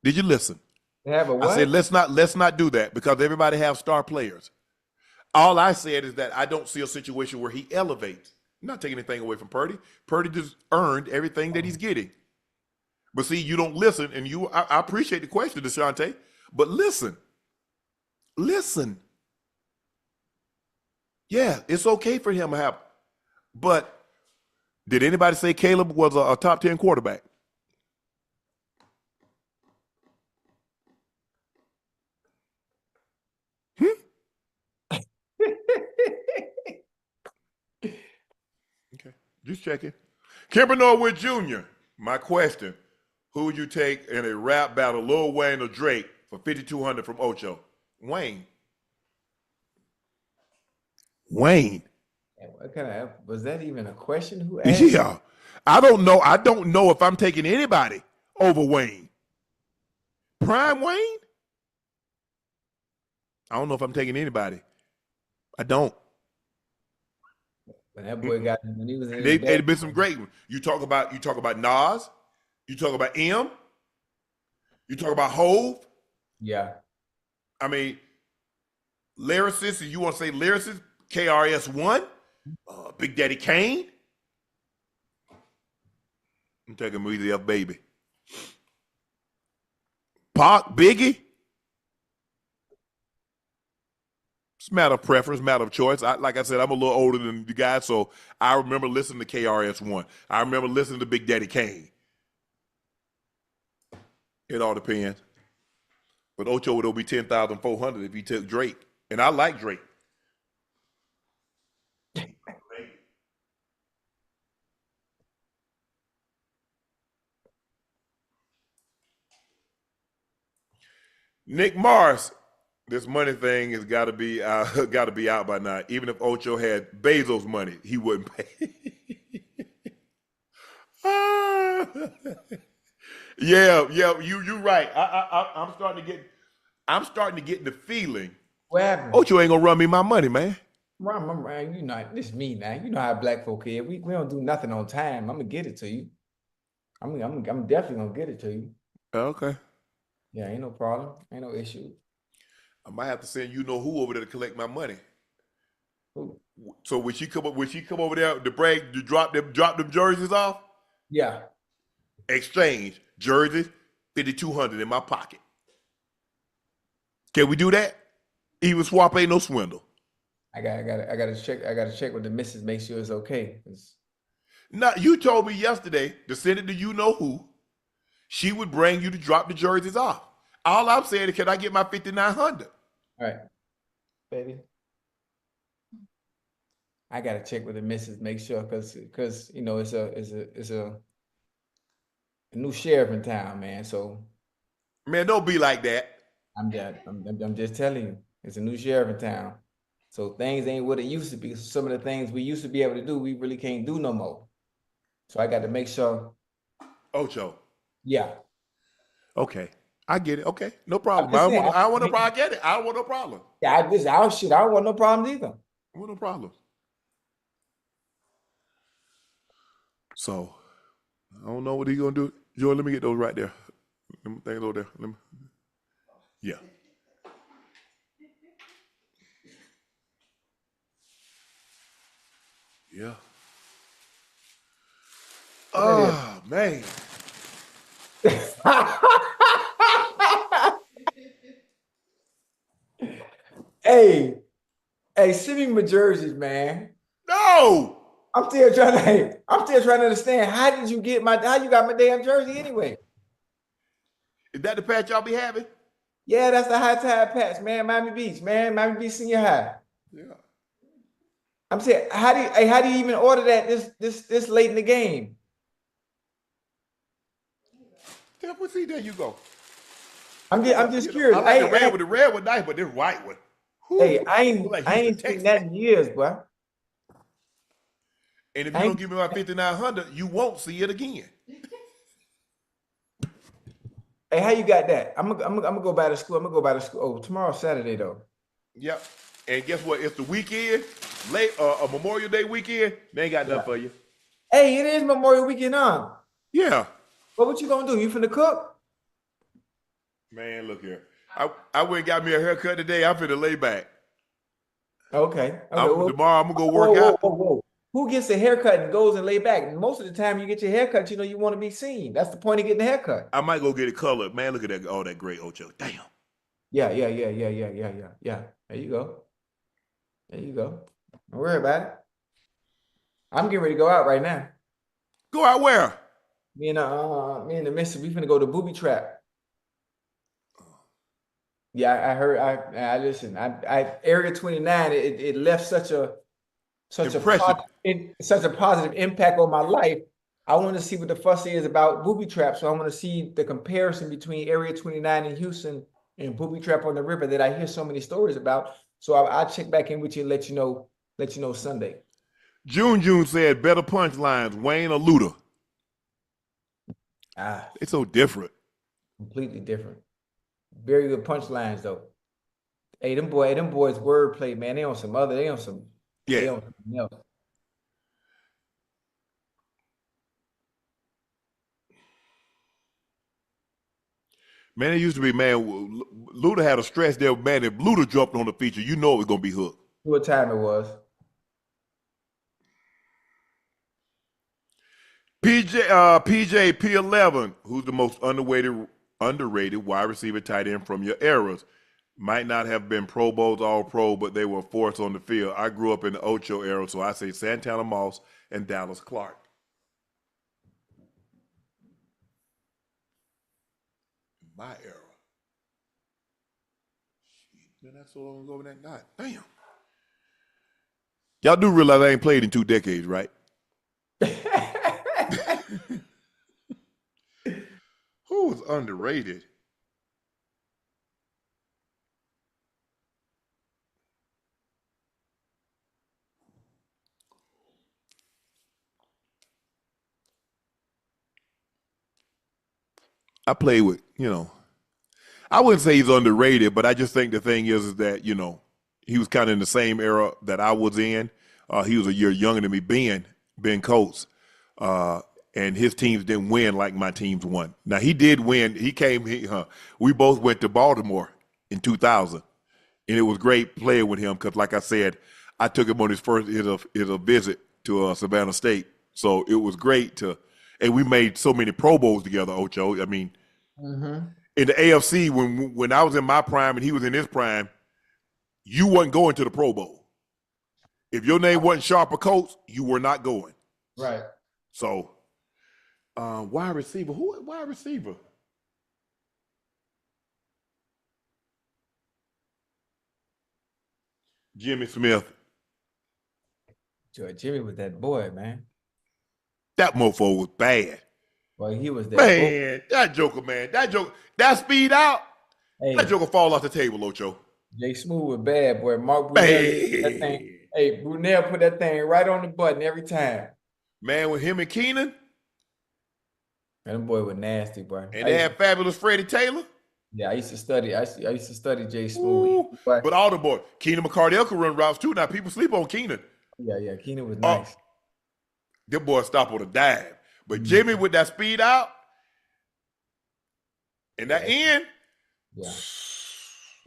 Did you listen? Have a what? I said, let's not do that because everybody have star players. All I said is that I don't see a situation where he elevates. I'm not taking anything away from Purdy. Purdy just earned everything that he's getting. But see, you don't listen, and I appreciate the question, DeShante, but listen. Listen. Yeah, it's okay for him to have, but did anybody say Caleb was a top 10 quarterback? Okay, just checking. Kimber Norwood Jr., my question. Who would you take in a rap battle, Lil Wayne or Drake, for 5,200 from Ocho? Wayne. What kind of, was that even a question? Who asked? Yeah. I don't know. I don't know if I'm taking anybody over Wayne. Prime Wayne? I don't know if I'm taking anybody. I don't. When that boy got when he was in There'd been some great ones. You talk about Nas, you talk about M, you talk about Hove. Yeah. I mean, lyricists, if you want to say lyricists, KRS-One, Big Daddy Kane. I'm taking Weezy F Baby. Pac, Biggie. It's a matter of preference, matter of choice. Like I said, I'm a little older than you guys, so I remember listening to KRS-One. I remember listening to Big Daddy Kane. It all depends. But Ocho would be 10,400 if he took Drake. And I like Drake. Nick Morris, this money thing has got to be out by now. Even if Ocho had Bezos' money, he wouldn't pay. Yeah, you're right. I'm starting to get the feeling. What happened? Ocho ain't gonna run me my money, man. You know, this is me now. You know how black folk here. We don't do nothing on time. I'm gonna get it to you. I'm definitely gonna get it to you. Okay. Yeah, ain't no problem. Ain't no issue. I might have to send who over there to collect my money. Who? So when she come over there to brag, to drop them jerseys off? Yeah. Exchange jerseys, 5,200 in my pocket. Can we do that? Even swap ain't no swindle. I gotta check with the missus, make sure it's okay. Now you told me yesterday to send it to who. She would bring you to drop the jerseys off. All I'm saying is, can I get my 5,900? All right, baby. I gotta check with the missus, make sure, because it's a new sheriff in town, man. So, man, don't be like that. I'm just telling you, it's a new sheriff in town. So things ain't what it used to be. Some of the things we used to be able to do, we really can't do no more. So I got to make sure. Ocho. Yeah. Okay. I get it. Okay. No problem. I don't want no problem. I get it. I don't want no problem. Yeah, I don't want no problems either. I want no problem. So I don't know what he's gonna do. Joy, let me get those right there. Them things over there. Yeah. Yeah. Oh man. Hey, send me my jerseys, man. No. I'm still trying to understand how you got my damn jersey anyway? Is that the patch y'all be having? Yeah, that's the high tide patch, man. Miami Beach, man. Miami Beach Senior High. Yeah. I'm saying, how do you even order that this late in the game? Yeah, well, see, there you go. I'm just curious. I like the red one. The red one nice, but this white one. Hey, I like ain't seen that in years, bro. And if you don't give me my 5,900, you won't see it again. Hey, how you got that? I'm gonna go by the school. I'm gonna go by the school. Oh, tomorrow's Saturday though. Yep. And guess what? It's the weekend, a Memorial Day weekend. They ain't got nothing for you. Hey, it is Memorial Weekend on. Yeah. What you gonna do? You finna cook? Man, look here. I went and got me a haircut today. I'm finna lay back. Okay. Tomorrow I'm gonna go work out. Whoa. Who gets a haircut and goes and lay back? Most of the time you get your haircut, you want to be seen. That's the point of getting a haircut. I might go get it colored. Man, look at that, all that gray Ocho. Damn. Yeah. There you go. Don't worry about it. I'm getting ready to go out right now. Go out where? Me and the missus, we finna go to Booby Trap. Yeah, I heard. I listen. I Area 29. It left such a positive impact on my life. I want to see what the fuss is about Booby Trap. So I want to see the comparison between Area 29 in Houston and Booby Trap on the river that I hear so many stories about. So I'll check back in with you and let you know Sunday. June said better punchlines, Wayne or Luda. It's so different. Completely different. Very good punchlines though. Hey, them boys wordplay, man. They on some. Yeah. They on something else. Man, it used to be, man, Luda had a stretch there, man. If Luda jumped on the feature, you know it was gonna be hooked. What time it was? PJ P11, who's the most underrated wide receiver tight end from your eras. Might not have been Pro Bowls, All Pro, but they were a force on the field. I grew up in the Ocho era, so I say Santana Moss and Dallas Clark. My era. Man, that's so long ago that night. Damn. Y'all do realize I ain't played in 2 decades, right? Who was underrated? I played with, I wouldn't say he's underrated, but I just think the thing is that, he was kind of in the same era that I was in. He was a year younger than me, Ben Coates. And his teams didn't win like my teams won. Now, he did win. We both went to Baltimore in 2000. And it was great playing with him because, like I said, I took him on his visit to Savannah State. So it was great and we made so many Pro Bowls together, Ocho. I mean, in the AFC, when I was in my prime and he was in his prime, you wasn't going to the Pro Bowl. If your name wasn't Sharpe or Coates, you were not going. Right. So, wide receiver. Who wide receiver? Jimmy Smith. Jimmy was that boy, man. That mofo was bad. Well, he was that man. That joker, man. That speed out. Hey, that joker fall off the table, Ocho. Jay Smooth was bad, boy. Mark Brunell, that thing. Hey, Brunell put that thing right on the button every time. Man, with him and Keenan. And that boy was nasty, boy. And they had fabulous Freddie Taylor. Yeah, I used to study. I used to study Jay Smooth. But all the boys, Keenan McCartnell could run routes too. Now people sleep on Keenan. Yeah, Keenan was nice. Them boys stop on a dime. But Jimmy with that speed out and that end. Yeah.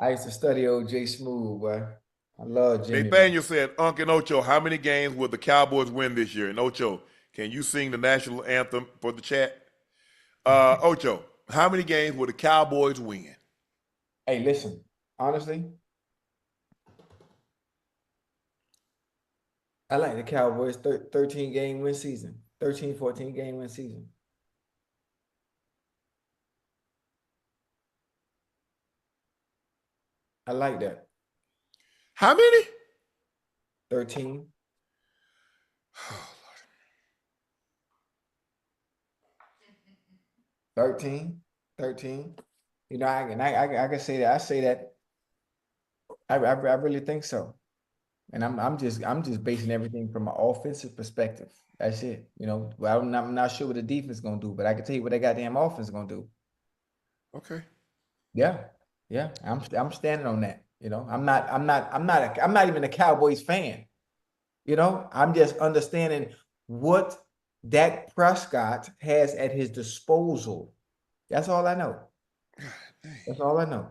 I used to study OJ Smooth, boy. I love Jimmy. Nathaniel said, Unc and Ocho, how many games will the Cowboys win this year? And Ocho, can you sing the national anthem for the chat? Ocho, how many games will the Cowboys win? Hey, listen, honestly, I like the Cowboys 13 game win season, 13, 14 game win season. I like that. How many? 13. Oh, 13. You know, I can say that. I say that. I really think so. And I'm just basing everything from an offensive perspective. That's it. You know, well, I'm not sure what the defense is gonna do, but I can tell you what that goddamn offense is gonna do. okay. Yeah. I'm standing on that. You know, I'm not even a Cowboys fan. You know, I'm just understanding what Dak Prescott has at his disposal. That's all I know. That's all I know.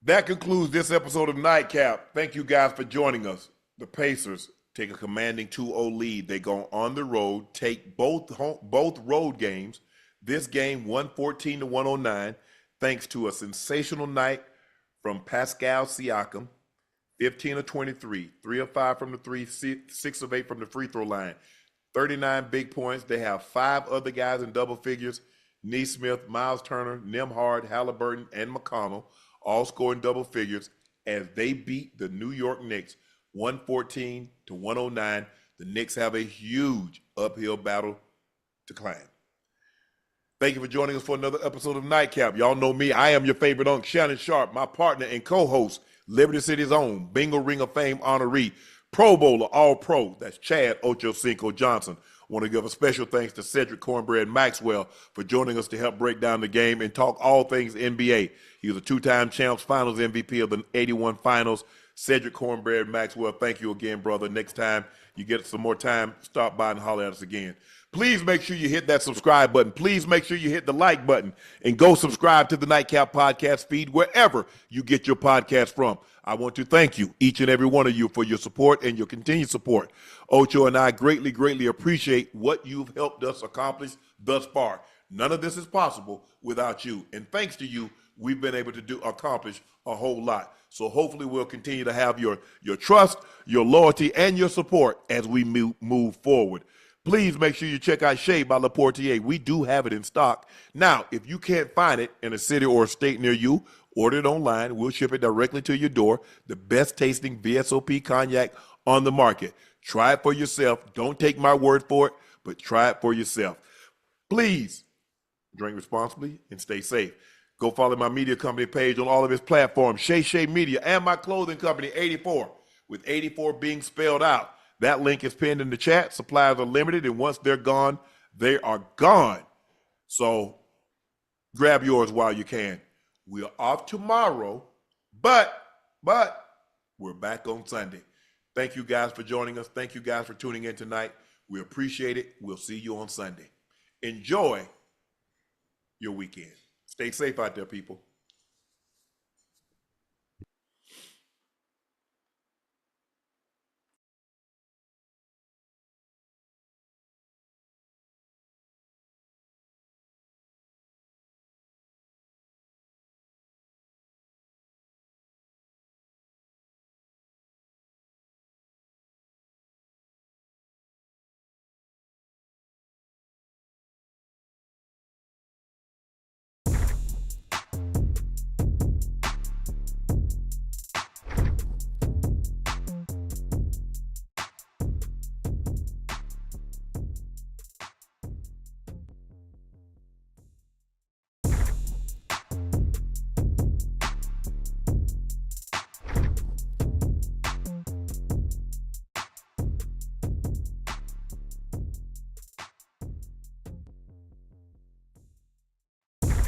That concludes this episode of Nightcap. Thank you guys for joining us. The Pacers take a commanding 2-0 lead. They go on the road, take both road games. This game 114-109, thanks to a sensational night from Pascal Siakam, 15 of 23, 3 of 5 from the three, 6 of 8 from the free throw line, 39 big points. They have 5 other guys in double figures: Nesmith, Miles Turner, Nembhard, Haliburton, and McConnell, all scoring double figures as they beat the New York Knicks 114-109. The Knicks have a huge uphill battle to climb. Thank you for joining us for another episode of Nightcap. Y'all know me. I am your favorite Unc, Shannon Sharpe, my partner and co-host, Liberty City's own Bingo Ring of Fame honoree, Pro Bowler, All-Pro. That's Chad Ochocinco Johnson. Want to give a special thanks to Cedric Cornbread Maxwell for joining us to help break down the game and talk all things NBA. He was a 2-time champs finals MVP of the 81 finals. Cedric Cornbread Maxwell, thank you again, brother. Next time you get some more time, stop by and holler at us again. Please make sure you hit that subscribe button. Please make sure you hit the like button and go subscribe to the Nightcap podcast feed wherever you get your podcast from. I want to thank you, each and every one of you, for your support and your continued support. Ocho and I greatly, greatly appreciate what you've helped us accomplish thus far. None of this is possible without you. And thanks to you, we've been able to accomplish a whole lot. So hopefully we'll continue to have your trust, your loyalty, and your support as we move forward. Please make sure you check out Shade by Laporta. We do have it in stock. Now, if you can't find it in a city or a state near you, order it online. We'll ship it directly to your door. The best tasting VSOP cognac on the market. Try it for yourself. Don't take my word for it, but try it for yourself. Please drink responsibly and stay safe. Go follow my media company page on all of its platforms, Shay Media, and my clothing company, 84, with 84 being spelled out. That link is pinned in the chat. Supplies are limited, and once they're gone, they are gone. So grab yours while you can. We're off tomorrow, but we're back on Sunday. Thank you guys for joining us. Thank you guys for tuning in tonight. We appreciate it. We'll see you on Sunday. Enjoy your weekend. Stay safe out there, people.